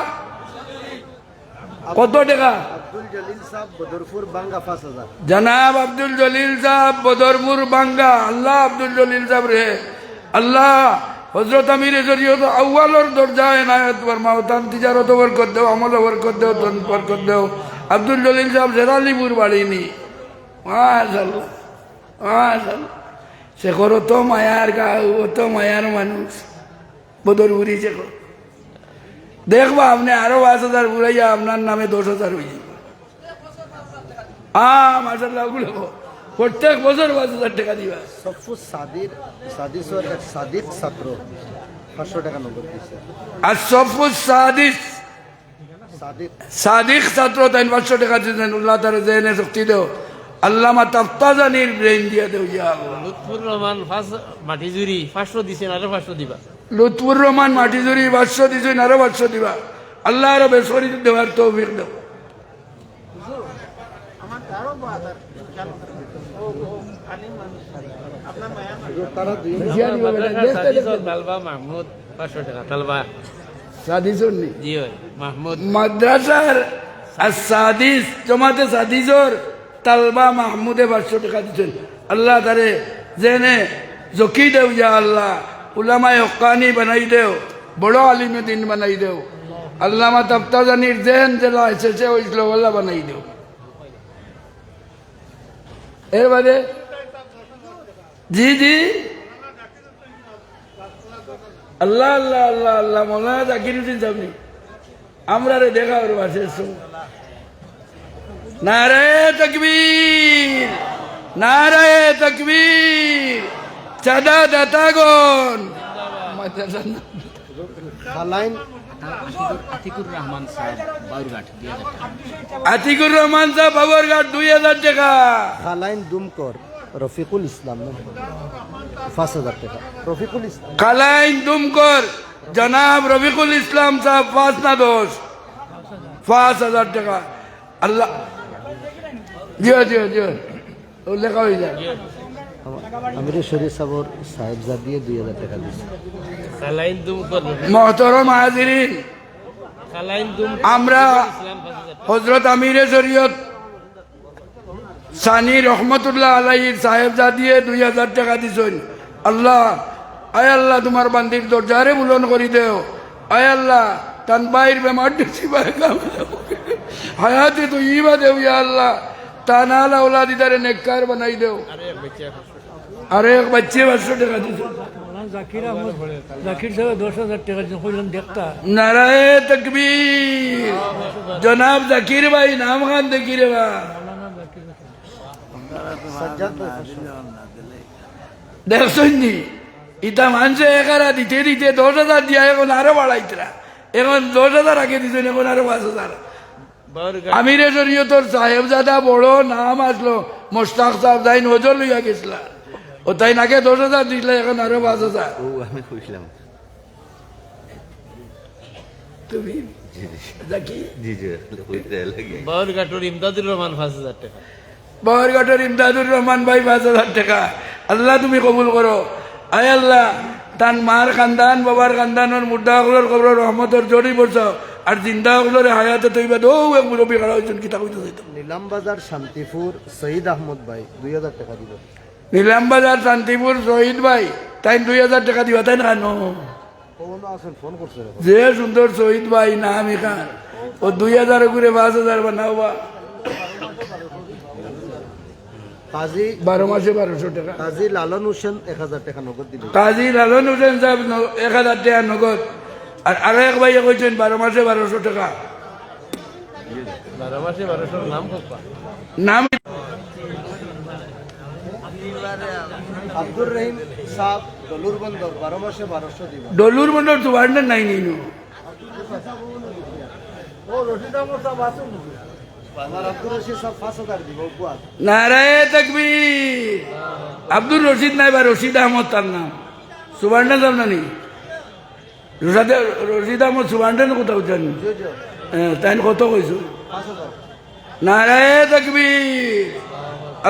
কত টাকা? আব্দুল জলিল সাহেব বদরপুর বাঙ্গা 5000। জনাব আব্দুল জলিল সাহেব বদরপুর বাঙ্গা। আল্লাহ আব্দুল জলিল সাহেব রে আল্লাহ হজরত আমির শরীয়ত আউয়ালর দরজা এনায়েত ফরমাও। তান তিজারত বরকত দেও, আমল বরকত দেও, ধন বরকত দেও। আব্দুল জলিল সাহেব জেরালিপুর বাড়িনি মাশাআল্লাহ মাশাআল্লাহ। সে করো তো মায়ার গাঁও, ও তো মায়ার মানুষ বদরপুরি সে করো দেখবা আপনি আরো 5,000 ঘুরাইয়া আপনার নামে 10,000 হয়ে যাবে। মাশাআল্লাহ ওগুলো প্রত্যেক বছর 5,000 টাকা দিবা। সফু সাদিসর এক সাদিক ছাত্র 500 টাকা নগদ দিয়েছে। আর সফুজ সাদিক সাদিক সাদিক ছাত্র তাই 500 টাকা দিয়েছেন। আল্লাহ তার জেনে শক্তি দেও, আল্লামা তাফতাজানির ব্রেন দিয়া দেও ইয়া আল্লাহ। লুৎফুর রহমান ফার্স্ট মাটিজুরি 500 দিছেন আরো 500 দিবা। লুৎফুর রহমান মাটিজুরি 500 দিছেন, আরো 500 দিবা। আল্লাহ আরো বেসরি দেওয়ার তৌফিক দাও। তারা দুই তালবা মাহমুদ 500 টাকা তালবা। সাদিসর নি জি ভাই মাহমুদ মাদ্রাসার সাদিস জমাতে সাদিসর তালবা মাহমুদে 500 টাকা দিচ্ছেন। আল্লাহ তারে জেনে জকি দেও ইয়া আল্লাহ, উলামায়ে হক্কানি বানাই দেও, বড় আলিমে দিন বানাই দেও। আল্লামা তাফতাজানির জেন জেলা এসেছে হইছিল ওলা বানাই দেও। এর বাদে জি জি আল্লাহ আল্লাহ আল্লাহ আল্লাহ মৌলানা জাকির উদ্দিন সামনে আমরা রে দেখা ওর বাসে নারায়ে তাকবীর, নারায়ে তাকবীর। চাঁদা দাতাগণ খালাইন আতিকুর রহমান সাহেব বাবুরঘাট 2000 টাকা। খালাইন দুমকর রফিকুল ইসলাম 5000 টাকা। রফিকুল ইসলাম কালাইন দুমকর জনাব রফিকুল ইসলাম সাহেব 5 না 10 5000 টাকা। আল্লাহ জিও জিও জিও ও লেখা হয়ে যায়। আমির শরীফ সাবর সাহেবজাদ দিয়ে 2000 টাকা দিয়েছে। খালাইন দুম কর মহতরম হাজিরিন, খালাইন দুম আমরা ইসলাম 5000 হজরত আমিরে শরীয়ত সানি রহমতুল্লাহ আলাইহির সাহেবজাদিয়ে 2000 টাকা দিছেন। আল্লাহ আয় আল্লাহ তোমার বান্দির দরজারে বুলন করি দেও। আয় আল্লাহ তান বাইর বেমার দিবাই হায়াতে তো ইবা দেও ইয়া আল্লাহ। তানালা ওলাদিদারে নেককার বানাই দেও। আর এক বাচ্চে 500 টাকা দিছে। জাকির আহমদ জাকির সাহেব 10,000 টাকা দিয়ে কইলাম দেখতা নারায়ে তাকবীর। জনাব জাকির ভাই নাম খান দেখি রে বা সাজ্জাদ ভাই দেখছেন নি ইটা মানুষে একারা দিতে দিতে 10,000 দিয়া এখন আরো বাড়াইতরা। এখন 10,000 আগে দিছেন, এখন আরো 5,000। বারঘাট আমিরে শরীয়তর সাহেবজাদা বড় নাম আসলো মোশতাক সাহেব যাই নজর লইয়া গেছিল। ও তাই নাকে 10,000 দিলে, এখন আরো 5,000। ও আমি কইলাম তুমি দেখি জি জি কইতে লাগে। বারঘাটের ইমদাদুর রহমান 5000 টাকা। বহরঘাটের ইমদাদুর রহমান ভাই 5,000 টাকা। আল্লাহ তুমি কবুল করো। আয় আল্লাহ তান মার খানদান বাবার খানদানের মুর্দাগুলোর কবর রহমতর জড়ি বসাও। আর জিন্দাগুলোর হায়াতে তৈবা দৌ এক মুরব্বী খাড়া হয়েছেন কিতা কইতে চাইতাম। নিলাম বাজার শান্তিপুর শহীদ আহমদ ভাই 2000 টাকা দিব। নিলাম বাজার শান্তিপুর শহীদ ভাই তাই 2000 টাকা দিবা তাই না কেন? কোন আছেন ফোন করছে রে। যে সুন্দর শহীদ ভাই নাম এখান ও 2000 করে 5,000 বানাও বা কাজী 12 মাসে 1200 টাকা। কাজী লালন হোসেন 1000 টাকা নগদ দিল। কাজী লালন হোসেন সাহেব 1000 টাকা নগদ। আর আরো এক ভাইয়া কইছেন 12 মাসে 1200 টাকা। 12 মাসে 1200 নাম কপা নাম আব্দুর রহিম সাহেব দলুর বন্দর 12 মাসে 1200 দিব। ডলুর মন্ডল সুবার্ণের নাই নিনু। ও রশিদ আহমদ সাহেব আসুন। আমার আব্দুর রশিদ সাহেব 5000 দিব উপহার। নারায়ে তাকবীর। আব্দুর রশিদ নাই বা রশিদ আহমদ তার নাম। সুবার্ণা যাম না নি রশিদ আহমদ সুবার্ণের কোথাও জানি। জি জি তাই কত কইছো? 5000। নারায়ে তাকবীর।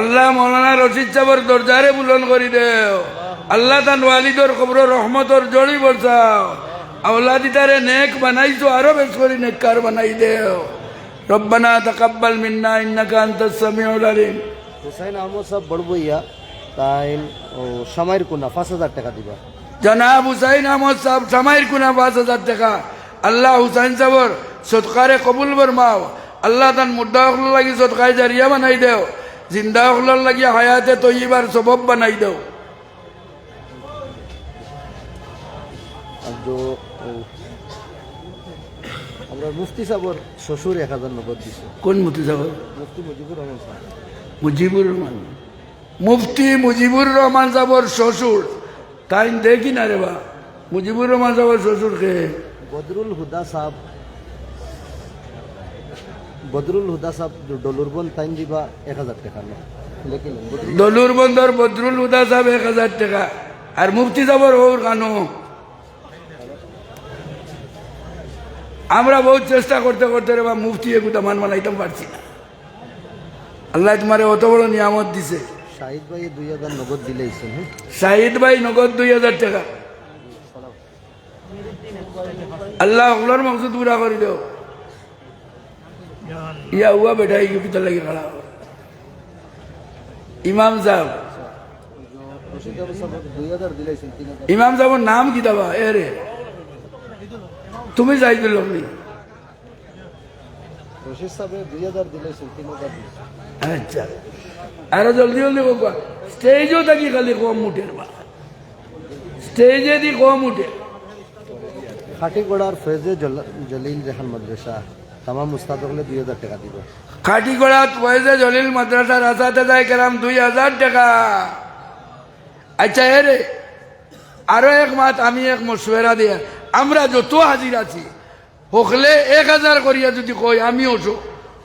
আল্লাহ মৌলানা রশিদ সাহেবের দরজারে বুলন করি দেও। আল্লাহ তান ওয়ালিদর কবর রহমতর জড়ি বসাও। আওলাদিতারে নেক বানাইছো, আরো বেশ করে নেককার বানাই দেও। রব্বানা তাকাব্বাল মিন্না ইন্নাকা আনতাস সামিউল আলিম। হুসাইন আহমদ সাহেব বড়বইয়া তাই ও সামাইর কোনা 5000 টাকা দিবা। জনাব হুসাইন আহমদ সাহেব সামাইর কুনা 5,000 টাকা। আল্লাহ হুসাইন সাহেবর সৎকারে কবুল ফরমাও। আল্লাহ তান মুর্দা হকল লাগি সৎকায় জারিয়া বানাই দেও। জিন্দা হকলর লাগি হায়াতে তৈবার সবব বানাই দেও। আমরা মুফতি সাহেবর শ্বশুর 1000 নগদ দিছে। কোন মুফতি সাহেব? মুফতি মুজিবুর রহমান সাহেব। মুজিবুর রহমান। মুফতি মুজিবুর রহমান সাহেবর শ্বশুর তাই দেখি না রে বা। মুজিবুর রহমান সাহেবর শ্বশুর কে? বদরুল হুদা সাহেব বদরুল হুদা সাহেব ডলুরবন তাইন দিবা 1000 টাকা না লিখিলেন দলুর বন্দর বদরুল হুদা সাহেব 1000 টাকা আর মুফতি সাহেবের ওর কানো আমরা বহুত চেষ্টা করতে করতে রে বা মুফতি এগুলো মান মানাইতাম পারছি না আল্লাহ তোমারে অত বড় নিয়ামত দিছে শাহিদ ভাই 2000 নগদ দিলেইছেন হ্যাঁ শাহিদ ভাই নগদ 2000 টাকা আল্লাহ ওগুলোর মকসুদ পুরা করে দেও ইয়া হুয়া বেটা এই পিতা লাগে খাড়া ইমাম সাহেব রশিদ আবু সাহেব 2000 দিলেইছেন 3000 ইমাম সাহেবের নাম কি দাবা এ রে তুমি যাইবে লোকনি রশিদ সাহেব 2000 দিলেইছেন 3000 আচ্ছা আরো জলদি জলদি কোকা স্টেজও থাকি খালি কম উঠের বা স্টেজে দি কম উঠে খাটিগড়ার ফেজে জলিল রেহান মাদ্রাসা তামাম উস্তাদ হলে 2000 টাকা দিব খাটিগড়া ওয়াইজে জলিল মাদ্রাসার আসাতে যায় কেরাম 2000 টাকা আচ্ছা এ রে আরো এক মাত আমি এক মশওয়ারা দিয়ে আমরা যত হাজির আছি হকলে 1000 করিয়া যদি কই আমি ওঠো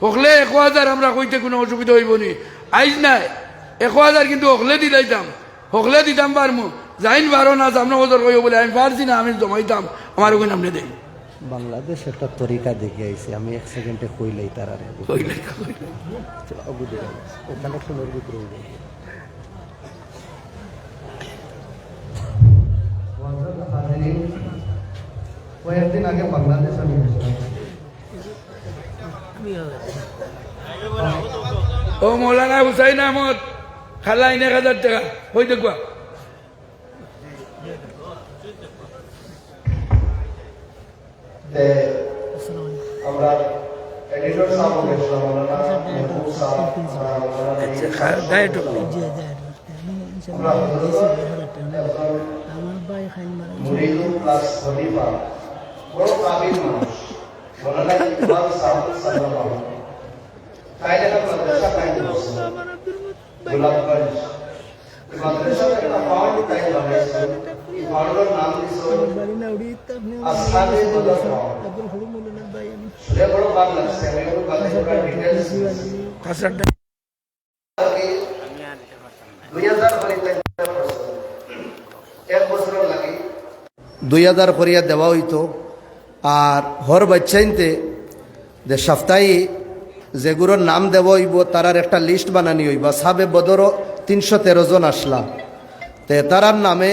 হকলে 1000 আমরা কইতে কোনো অসুবিধা হইব নি আইজ নাই 1000 কিন্তু হকলে দিতাম পারমু যাইন পারো না সামনে বছর কইব বলে আমি পারছি না আমি জমাইতাম আমার ওখানে আপনি দেন বাংলাদেশ একটা তরিকা দেখে আইছি আমি 1 সেকেন্ডে কইলাই তারারে চলো অবুদে ওখানে কোন অর্বিত রইল কয়েকদিন আগে বাংলাদেশ আমি ও মৌলানা হুসাইন আহমদ খালাইন 1000 টাকা হই দেখবা আমরা এডিটর সাহেব গেছিলাম আমরা মেহবুব সাহেব আচ্ছা গায়ে ঢুকলো আমার ভাই খাইন মারা মুরিদ প্লাস খলিফা বড় কাবিল মানুষ বলানা ইকবাল সাহেব সাল্লাল্লাহু কায়দা মাদ্রাসা কায়দা গোলাপগঞ্জ মাদ্রাসা একটা ফাউন্ড কায়দা বানাইছে ফাউন্ডের নাম দিছো বাড়িনা উড়ি আপনি আসহাবে বদর ফাউন্ড আব্দুল হলিম মোলানা ভাই আমি সে বড় বাদ লাগছে আমি ওর বাদ করে ডিটেইলস 2000 করিতে এক বছর লাগে 2000 করিয়া দেওয়া হইতো আর হর বাচ্চাইনতে যে সপ্তাহে যেগুলোর নাম দেওয়া হইব তারার একটা লিস্ট বানানি হইব সাবে বদরও 313 জন আসলা তে তারার নামে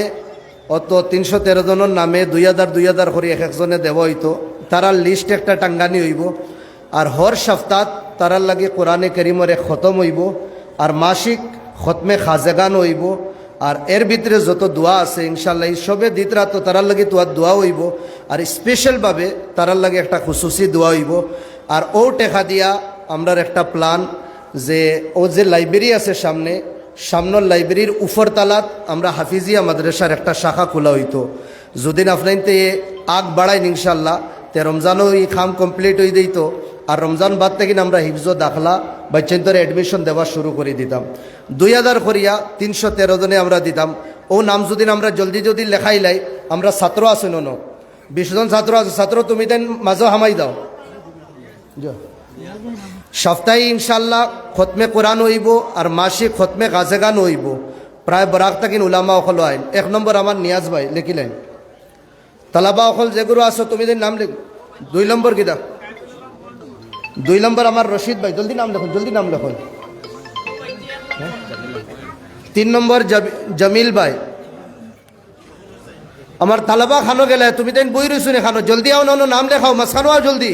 অত 313 জনের নামে 2000 করে এক একজনে দেওয়া হইতো তারার লিস্ট একটা টাঙ্গানি হইব আর হর সপ্তাহ তারার লাগে কোরআনে কারীমের এক খতম হইব আর মাসিক খতমে খাজেগান হইব আর এর ভিতরে যত দোয়া আছে ইনশাল্লাহ এই সবে দিতরা তো তারার লাগে তোয়ার দোয়া হইব আর স্পেশালভাবে তারার লাগে একটা খুশুসি দোয়া হইব আর ও টেকা দিয়া আমরার একটা প্ল্যান যে ও যে লাইব্রেরি আছে সামনের লাইব্রেরির উপর তালাত আমরা হাফিজিয়া মাদ্রাসার একটা শাখা খোলা হইতো যদিন আপনাইতে আগ বাড়াইন ইনশাল্লাহ তে রমজানও এই খাম কমপ্লিট হয়ে দিত আর রমজান বাদ থেকে আমরা হিফজ দাখলা বাচ্চান্তরে অ্যাডমিশন দেওয়া শুরু করে দিতাম 2000 করিয়া 313 জনে আমরা দিতাম ও নাম যদি আমরা জলদি যদি লেখাই লাই আমরা ছাত্র আছো ন 20 জন ছাত্র আছে ছাত্র তুমি দেন মাঝে হামাই দাও সপ্তাহে ইনশাল্লাহ খতমে কোরআন হইব আর মাসিক খতমে গাছেগান হইব প্রায় বরাক তাকিন উলামা অকল আইন 1 নম্বর আমার নিয়াজ ভাই লিখিলেন তালাবা অকল যেগুলো আছো তুমি দেন নাম লিখ 2 নম্বর কিতা 2 নম্বর আমার রশিদ ভাই জলদি নাম লেখুন 3 নম্বর জমিল ভাই আমার তালাবা খানো গেলে তুমি দেন বই রইছুনে খানো জলদি আও না নাম লেখাও মাঝখানো আও জলদি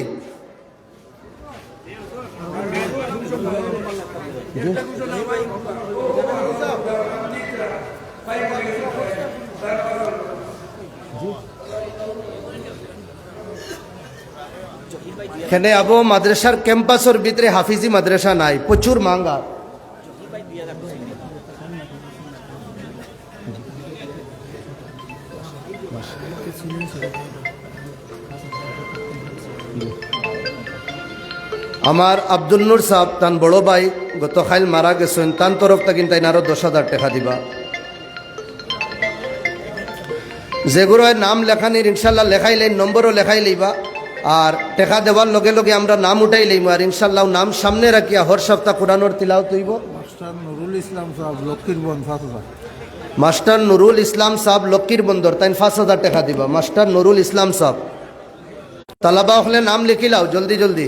এখানে আবো মাদ্রাসার ক্যাম্পাসের ভিতরে হাফিজি মাদ্রাসা নাই প্রচুর মাঙ্গা আমার আব্দুল নূর সাহেব তান বড় ভাই গত খাইল মারা গেছেন তান তরফ থেকে তাই আরো 10,000 টাকা দিবা যেগুলো নাম লেখানির ইনশাল্লাহ লেখাইলেন নম্বরও লেখাই লইবা আর টেকা দেওয়ার লগে লগে আমরা নাম উঠাই লইম আর ইনশাল্লাহ নাম সামনে রাখিয়া হর সপ্তাহ কোরআনোর তিলাওয়াত হইব। মাস্টার নুরুল ইসলাম সাহেব লক্ষ্মীর বন 5,000। মাস্টার নুরুল ইসলাম সাহেব লক্ষ্মীর বন্দর তাই 5,000 টাকা দিবা। মাস্টার নুরুল ইসলাম সাহেব তালাবা হলে নাম লিখিলাও জলদি জলদি।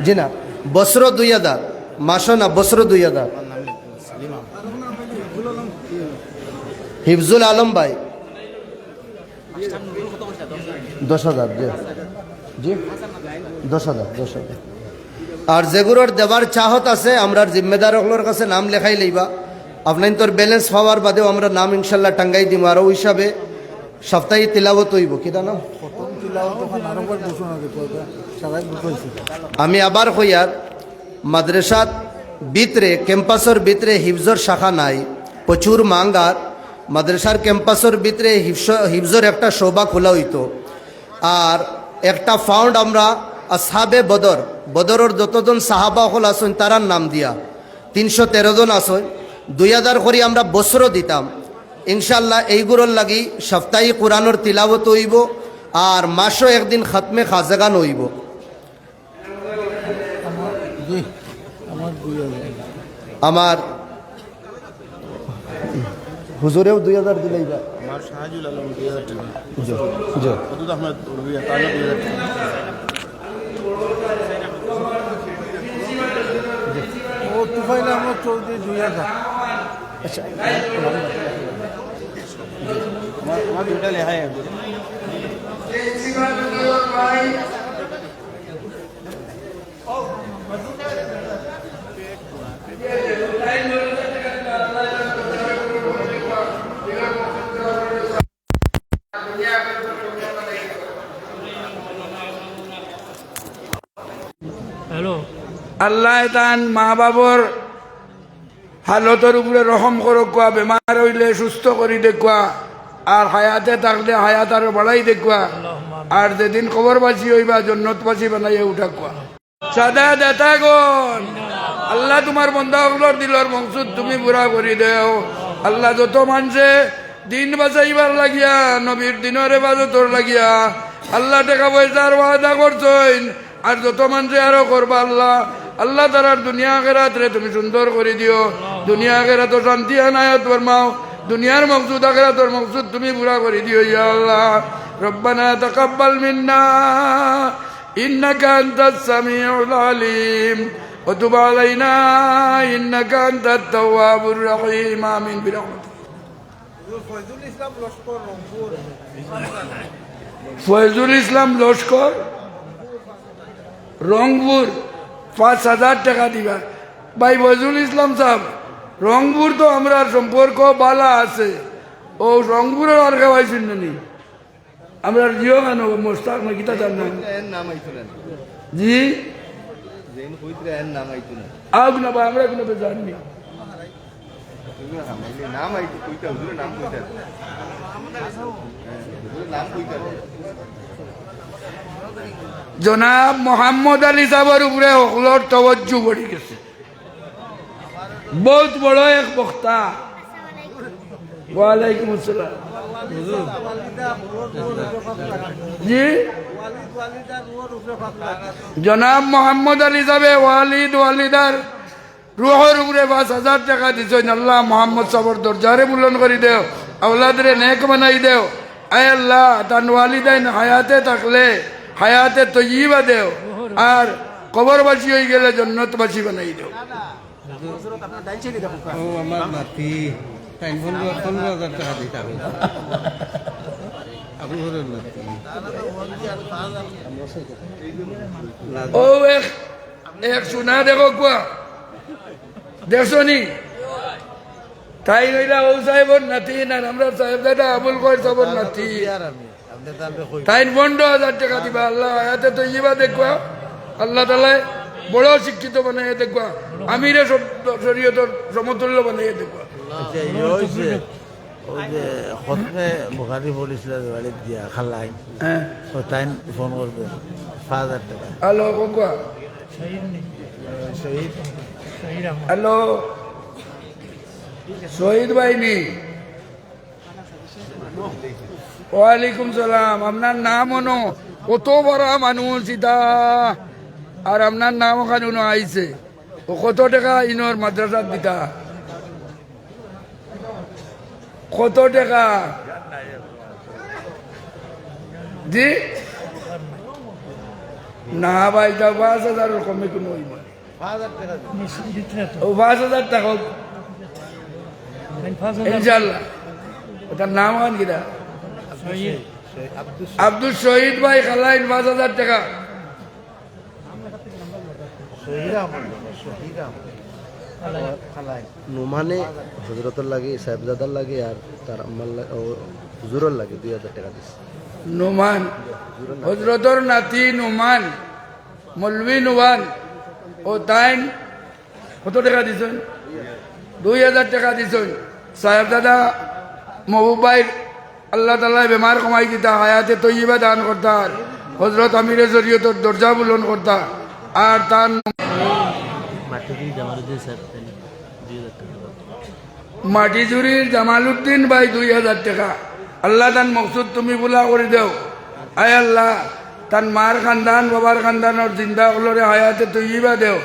জি না, বছর 2,000 মাসও না, বছর 2,000। হিফজুল আলম ভাই 10,000। জি জি 10,000। আর যেগুলোর দেবার চাহত আছে আমরা জিম্মেদারগুলোর কাছে নাম লেখাই লইবা। আপনার তোর ব্যালেন্স পাওয়ার বাদেও আমরা নাম ইনশাল্লাহ টাঙ্গাই দিব। আর ওই হিসাবে সপ্তাহে তিলাওয়াত হইব। কিনা নাম প্রথম তিলাওয়াত তখন আরবার বসুন আগে সবাই বুঝাইছে। আমি আবার কইয়ার মাদ্রাসাত ভিতরে ক্যাম্পাসের ভিতরে হিফজর শাখা নাই, প্রচুর মাঙ্গার। মাদ্রাসার ক্যাম্পাসের ভিতরে হিফজর একটা শোভা খোলা হইতো। আর একটা ফাউন্ড আমরা আসহাবে বদর, বদরের যতজন সাহাবা হল আসেন তারার নাম দিয়া 313 জন আসেন। 2,000 করে আমরা বছরও দিতাম। ইনশাল্লাহ এইগুলোর লাগি সপ্তাহে কোরআনের তিলাওয়াত হইব আর মাসও একদিন খাতমে খাজাগান হইব। জি আমার 2,000। আমার হুজুরেও 2,000 দিলেইবা। আমার শাহজুল আলম 2,000 টাকা। জি জি কত আহমেদ রবিয়া তার 2,000 টাকা। ও তুফাইল আহমদ চৌধুরী 2,000। আচ্ছা আমার দুইটা লেখাই আছে। হ্যালো, আল্লাহ তান মা বাবর হালতের উপরে রহম করো কোয়া, বেমার হইলে সুস্থ করি দেখুয়া, আর হায়াতে থাকলে হায়াত আরো বাড়াই দেখুয়া, আর যেদিন কবরবাসী হইবা জন্নতবাসী বানাইয়া উঠা কোয়া। সাদা দেতা গন আল্লাহ তোমার বন্ধাগুলোর দিলর মকসুদ তুমি পুরা করি দেও। আল্লাহ যত মানুষে দিন বাঁচাইবার লাগিয়া নবীর দিনের এবাদতর লাগিয়া আল্লাহ টাকা পয়সার ওয়াদা করছেন, আর যত মানুষে আরো করবা আল্লাহ আল্লাহ তারার দুনিয়া আখেরাত রে তুমি সুন্দর করে দিও। দুনিয়া আখেরাত শান্তি আনায়াত ফরমাও, দুনিয়ার মকসুদ আখেরাতর মকসুদ তুমি পুরা করে দিও ইয়া আল্লাহ। রব্বানা তাকাব্বাল মিন্না ইন্নাকা আনতাস সামিউল আলিম ওয়া তুব আলাইনা ইন্নাকা আনতাত তাওয়াবুর রহিম। আমিন বিরহমাতিক। ফয়জুল ইসলাম লস্কর রংপুর। ফয়জুল ইসলাম লস্কর রংপুর 5,000 টাকা দিবা। ভাই ফয়জুল ইসলাম সাহেব, রংপুর তো আমরা সম্পর্ক বালা আছে, ও রংপুরের আর খাওয়াইছেন নানি আমরা জিও কেন মোস্তাক না গীতা জান না জি আগ না ভাই আমরা কোনো তো জানি জনাব মোহাম্মদ আলী সাহেবের উপরে হকলর তওয়াজ্জু বড়ি গেছে। বহুত বড় এক বক্তা। ওয়ালাইকুম আসসালাম। জি জনাব মোহাম্মদ আলী সাহেব ওয়ালিদ ওয়ালিদার রুহর উপরে 5,000 টাকা দিছেন। আল্লাহ মোহাম্মদ সাহেবের দরজারে বুলন করে দেও, আওলাদরে নেক বানাই দেও। আয় আল্লাহ তান ওয়ালিদাইন হায়াতে থাকলে হায়াতে তৈবা দেও, আর কবরবাসী হয়ে গেলে জন্নতবাসী বানাই দেও। ও আমার নাতি 15,000 টাকা দিতে হবে। আপনার নাতি ও এক সোনা দেখো কুয়া দেখছো নি, তাই নইলা ও সাহেবর নাতি না আমরা সাহেব দাদা আবুল কর সাহেবর নাতি। তাই 15,000 টাকা দিবা। আল্লাহ হায়াতে তৈবা দেখবা, আল্লাহ তাআলা বড় শিক্ষিত বানাইয়া দেখবা, আমিরে শরীয়তের সমতুল্য বানাইয়া দেখবা। ওই যে খতমে বুখারি পড়েছিল বাড়ির দিয়া খালাই, হ্যাঁ ও তাই ফোন করবে 5,000 টাকা। হ্যালো কোকা, হ্যালো শহীদ ভাই নি ওয়ালাইকুম সালাম। আপনার নাম অনো কত বড় মানুষ ইতা, আর আপনার নাম ওখানে উনো আইছে, ও কত টাকা ইনোর মাদ্রাসার দিতা? কত টাকা? জি না ভাই, তা 5,000 কমে কোনো হইব না। ও 5,000 টাকা ইনশাল্লাহ। ওটার নাম আন কিনা? আব্দুল শহীদ ভাই খালাইন 5,000 টাকা। নুমানে হজরতর লাগে, সাহেবজাদার লাগে, আর তার আম্মার হুজুরের লাগে 2,000 টাকা দিচ্ছে। নুমান হজরতর নাতি নুমান মৌলভী নুমান, ও তাইন কত টাকা দিছেন? 2,000 টাকা দিছেন। সাহেব দাদা মহবুব ভাই আল্লাহ তাআলা বেমার কমাই দিতা, হায়াতে তৈয়বা দান করতা, হজরত আমিরের জরিয়তর দরজা বুলন করতা, আর তার মাটিজুরির জামালউদ্দিন ভাই 2,000 টাকা। আল্লাহ তান মকসুদ তুমি বুলা করে দেও। আয় আল্লাহ তান মার খানদান বাবার খানদানোর জিন্দা হলরে হায়াতে তৈয়বা দেও,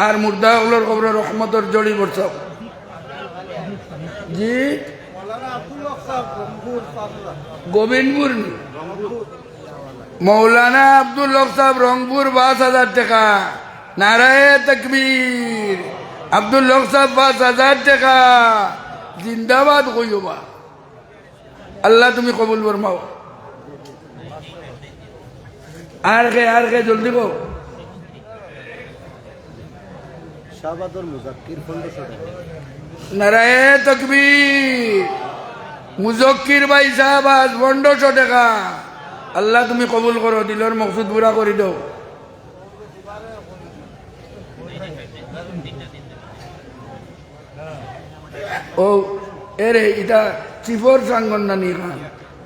আর মুর্দা হলর কবর রহমতর জড়ি বর্ষ। জি গোবিন্দপুর মৌলানা আব্দুল হক সাহেব রংপুর 5,000 টাকা। নারায়ে তাকবীর। আব্দুল হক সাহেব 5,000 টাকা। জিন্দাবাদ কইবা। আল্লাহ তুমি কবুল ফরমাও। আর কে জলদি গো। শাহবাদর মুজাক্কির 1500 টাকা। নারায়ে তাকবীর। মুজাক্কির ভাই শাহবাজ 1500 টাকা। আল্লাহ তুমি কবুল করো, দিলের মকসুদ পুরা করে দাও। ও এরে এটা চিফর সাঙ্গন না নি খান,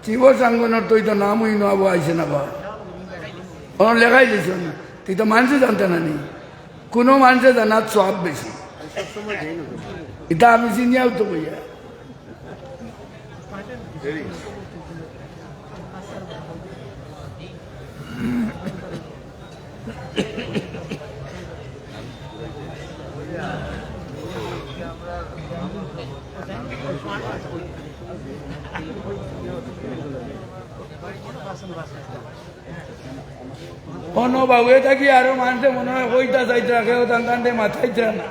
চিফর সাঙ্গনের তো এটা নাম হই না আইসে না বা ওর লেখাই দিছ না, তুই তো মানুষে জানতে না নি, কোনো মানুষে জানার সব বেশি। এটা আমি চিনিয়াও তো বইয়া বাবু থাকি আরো মানুষে মনে হয় কইতা চাইতা কেউ তান্তান্তে মাথাইতা না।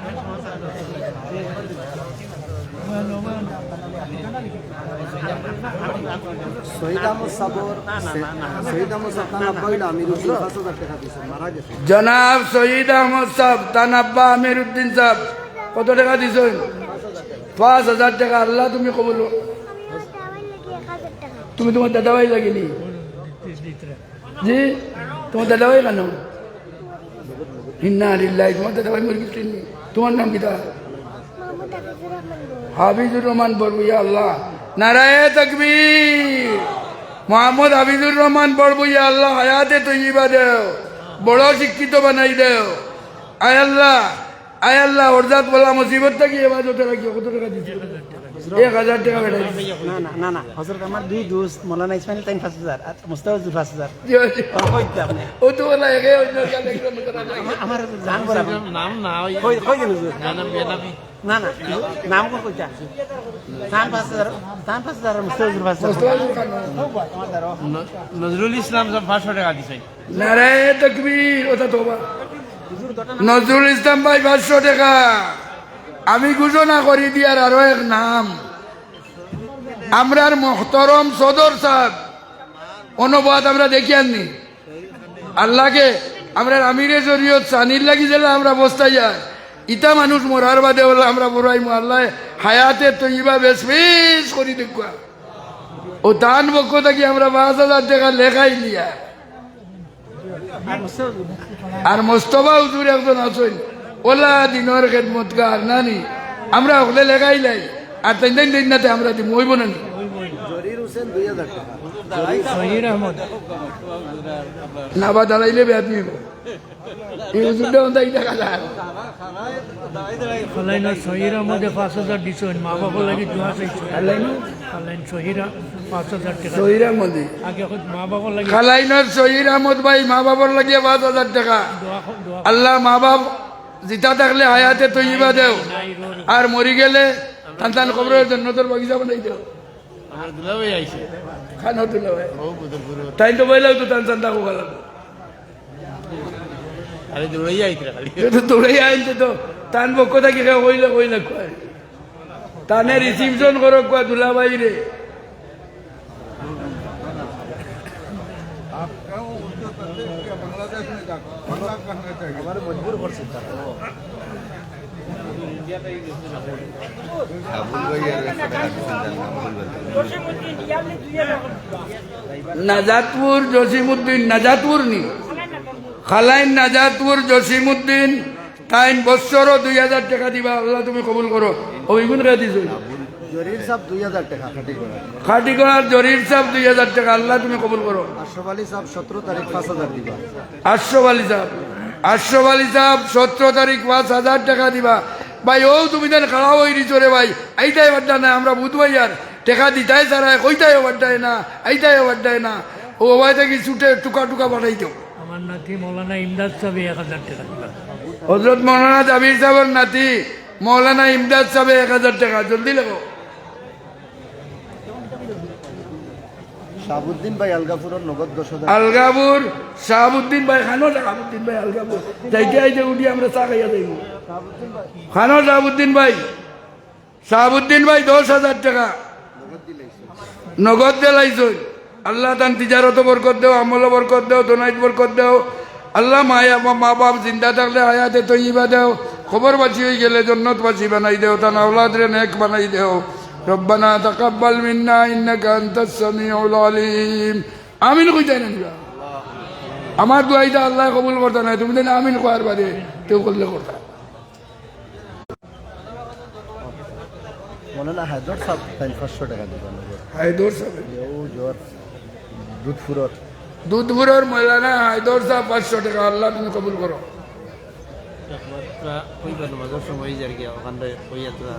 জনাব শহীদ আহমদ সাহেব তান আব্বা আমির উদ্দিন সাহেব কত টাকা দিছেন? 5,000 টাকা। আল্লাহ তুমি কবুল। তুমি তোমার দাদা ভাই লাগেনি? জি তোমার দাদা ভাই কেন? ইন্না লিল্লাহি। তোমার দাদা ভাই মরে গেছেন। তোমার নাম কি? হাফিজুর রহমান বড়বুইয়া। আল্লাহ নারায়ে তাকবীর। মোহাম্মদ হাফিজুর রহমান বড়বুইয়া, আল্লাহ হায়াতে তৈয়বা দেও, বড় শিক্ষিত বানাই দেও। আয় আল্লাহ, আয় আল্লাহ ওরজাত বলা মুসিবত থাকি এবার ওটা রাখি। কত টাকা দিচ্ছে? 1,000 টাকা বেড়াই। না না হজরত আমার 2 দোস্ত মৌলানা ইসমাইল তাইন 5,000 আর মুস্তাফিজুর 5,000। ও তো বলা একে অন্য কালে আমার জান বরাবর নাম না কই দিন হুজুর। না না নাম কোন কইতা? তান 5,000 মুস্তাফিজুর 5,000। নজরুল ইসলাম সব 500 টাকা দিছে। নারায়ে তাকবীর। ওটা তোবা নজরুল ইসলাম ভাই 500 টাকা। আমি ঘোষণা করি দিয়ার আরো এক নাম, আমরার মোহতরম সদর সাহেব অনুবাদ আমরা দেখি আননি। আল্লাহকে আমরা আমিরে জরিয়ত সানির লাগি দিলে আমরা বস্তাই যায়। ইটা মানুষ মরার বাদে বলে আমরা বড়াইমু। আল্লাহ হায়াতে তৈবা বেশ বেশ করি দেখুয়া। ও দান পক্ষ থাকি আমরা 5,000 টাকা লেখাই লিয়া। আর মোস্তফা হুজুর একজন আছেন, ওলা দিনের খেদমতগার নানি, আমরা ওগুলো লেখাই লাই। আর তাই দিন নাতে আমরা দিই মইব না। জরির হোসেন 2,000 টাকা। শহীদ আহমদ না বা দাঁড়াইলে বেয়াদ নিব। এই হুজুরটা অন্তাই দেখা যায়। ফলাইন শহীদ আহমদে 5,000 দিছেন। মা বাবার লাগি দোয়া চাইছেন। খালাইন শহীরা 5,000 টাকা শহীদ আহমদ আগে এখন মা বাবার লাগে খালাইনের শহীদ আহমদ ভাই মা বাবার লাগিয়ে 5,000 টাকা দোয়া আল্লাহ মা বাপ জিতা থাকলে হায়াতে তৈবা দেও আর মরি গেলে তান কবরের জন্য তোর বাগিচা বানাই দেও আমার দুলাভাই আইছে খানো তুলো ভাই ও বুদরপুর তাই তো বইলেও তো তান চান্দা কোকা লাগবে আরে দৌড়াই আইতরা খালি তো দৌড়াই আইনতে তো তান পক্ষ থাকি কইলে কইলে কয় তানে রিসিপশন করো কয় দুলাভাই রে নাজাতপুর জসিমউদ্দিন নাজাতপুর নি খালাইন নাজাতপুর জসিমউদ্দিন তাইন বছরও 2,000 টাকা দিবা আল্লাহ তুমি কবুল করো ওইগুন রে দিছো জরির সাহেব 2000 টাকা খাটি করা খাটি করার জরির সাহেব 2,000 টাকা আল্লাহ তুমি কবুল করো আশরাফ আলী সাহেব 17 তারিখ 5000 দিবা আশরাফ আলী সাহেব 17 তারিখ 5,000 টাকা দিবা ভাই ও তুমি দেন খাড়া হই রিচরে ভাই এইটাই বাড্ডা না আমরা বুধবাই আর টাকা দিতাই সারায় কইতাই বাড্ডায় না এইটাই বাড্ডায় না ও ভাই থেকে ছুটে টুকা টুকা পাঠাই দাও আমার নাতি মৌলানা ইমদাদ সাহেব 1,000 টাকা দিবা হজরত মৌলানা জাবির সাহেবের নাতি মৌলানা ইমদাদ সাহেব 1,000 টাকা জলদি লেগো শাহাবুদ্দিন ভাই আলগাপুরের নগদ 10,000 আলগাপুর শাহাবুদ্দিন ভাই খানো শাহাবুদ্দিন ভাই আলগাপুর যাইতে আইতে উঠি আমরা চা খাইয়া দেব খানো শাহাবুদ্দিন ভাই 10,000 টাকা নগদ দিলাইছ আল্লাহ তান তিজারত বরকত দেও আমল বরকত দেও দোনাইত বরকত দেও আল্লাহ মায়া মা বাপ জিন্দা থাকলে হায়াতে তৈবা দেও খবর বাঁচি হয়ে গেলে জন্নত বাঁচি বানাই দেও তান আওলাদ রে নেক বানাই দেও রব্বানা তাকাব্বাল মিন্না ইন্নাকা আনতাস সামিউল আলিম আমিন কইতাই না নিবা আমার দুআইটা আল্লাহ কবুল করতে না তুমি দেন আমিন কয়ার বাদে কেউ করলে করতা মৌলানা হায়দর সাহেব 500 টাকা দিবা হায়দর সাহেব ও জোর দুধপুরর দুধপুরের মৌলানা হায়দর সাহেব 500 টাকা আল্লাহ তুমি কবুল করো একমাত্র কইবার নামাজের সময় যার গিয়া ওখানে কইয়াতরা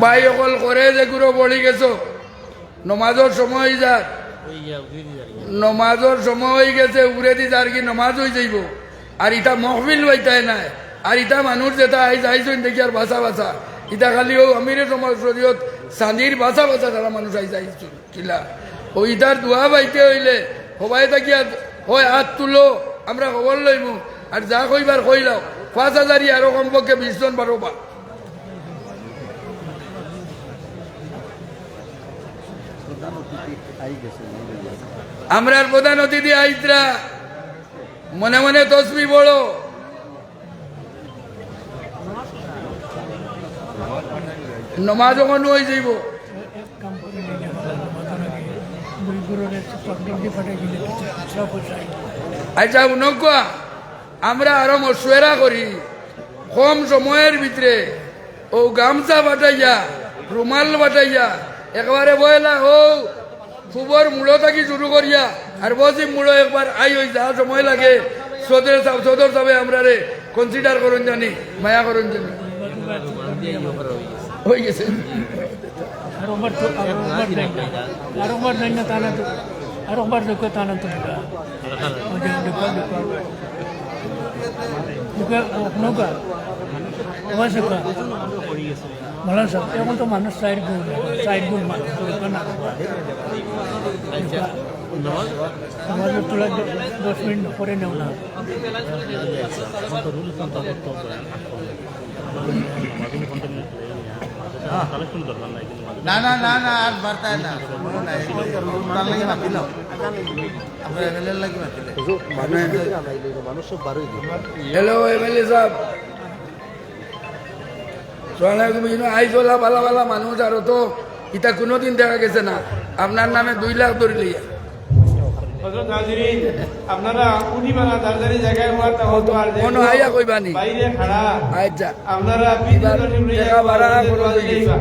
ভাই অকল করে যে গুরু বলি গেছো নমাজের সময় যার ওই গিয়া উঠি যার গিয়া নমাজের সময় হয়ে গেছে উড়ে দি যার কি নমাজ হয়ে যাইব আর ইটা মহফিল হইতাই নাই আর ইটা মানুষ যেটা আইসইন দেখি আর বাসা বাসা ইটা খালি ও আমিরে সমাজ শরীয়ত সান্দির বাসা বাসা তারা মানুষ আইসইন কিলা ও ইটার দোয়া পাইতে হইলে সবাই থাকিয়া হয় হাত তুলো আমরা খবর লইব আর যা কইবার কইলাও 5,000 আরো কমপক্ষে 20 জন বারোবা আমরার প্রধান অতিথি আইত্রা মনে মনে তসবি বড় নমাজ যখন হয়ে যাইব আচ্ছা উনকা আমরা আরো মশওয়ারা করি কম সময়ের ভিতরে ও গামছা বাটাইয়া রুমাল বাটাইয়া একবারে বয়লা ও খুবর মূল থাকি শুরু করিয়া আর বসি মূল একবার আই হই যা সময় লাগে সদর সাহেব আমরা রে কনসিডার করুন জানি মায়া করুন জানি হয়ে গেছে এখন তো মানুষ 4 গুণ মানুষ আমাদের তোলা 10 মিনিট পরে নেও না না না না না আর বার্তায় না তার লাগি মাতিল আমরা এমএলএ লাগি মাতিল মানুষ সব বারোই দিন হ্যালো এমএলএ সাহেব সোনাগুমি আইজলা বালা বালা মানুষ আরো তো ইটা কোনোদিন দেখা গেছে না আপনার নামে 2 লাখ ধরে লইয়া হযরত হাজিরিন আপনারা উঠিবানা দারদারি জায়গায় মারতে হতো আর মনো আইয়া কইবানি বাইরে খাড়া আচ্ছা আপনারা টাকা ভাড়া করে দিবা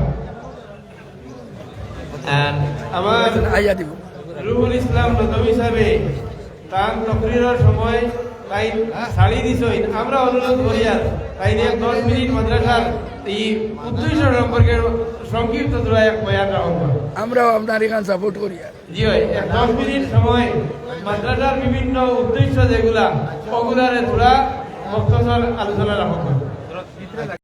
আর আমার আইয়া দিব রুহুল ইসলাম নদভী সাহেবে তার তকরিরের সময় তাই শাড়ি দিছই আমরা অনুরোধ করি আর তাই 10 মিনিট মাদ্রাসার এই উদ্দেশ্য সম্পর্কে সংক্ষিপ্ত তোরা এক বয়ান রাখুন। আমরাও আপনার এখান সাপোর্ট করি আর জি হয় 10 মিনিট সময় মাদ্রাসার বিভিন্ন উদ্দেশ্য যেগুলা ওগুলারে তোরা মুক্তসর আলোচনা রাখুন।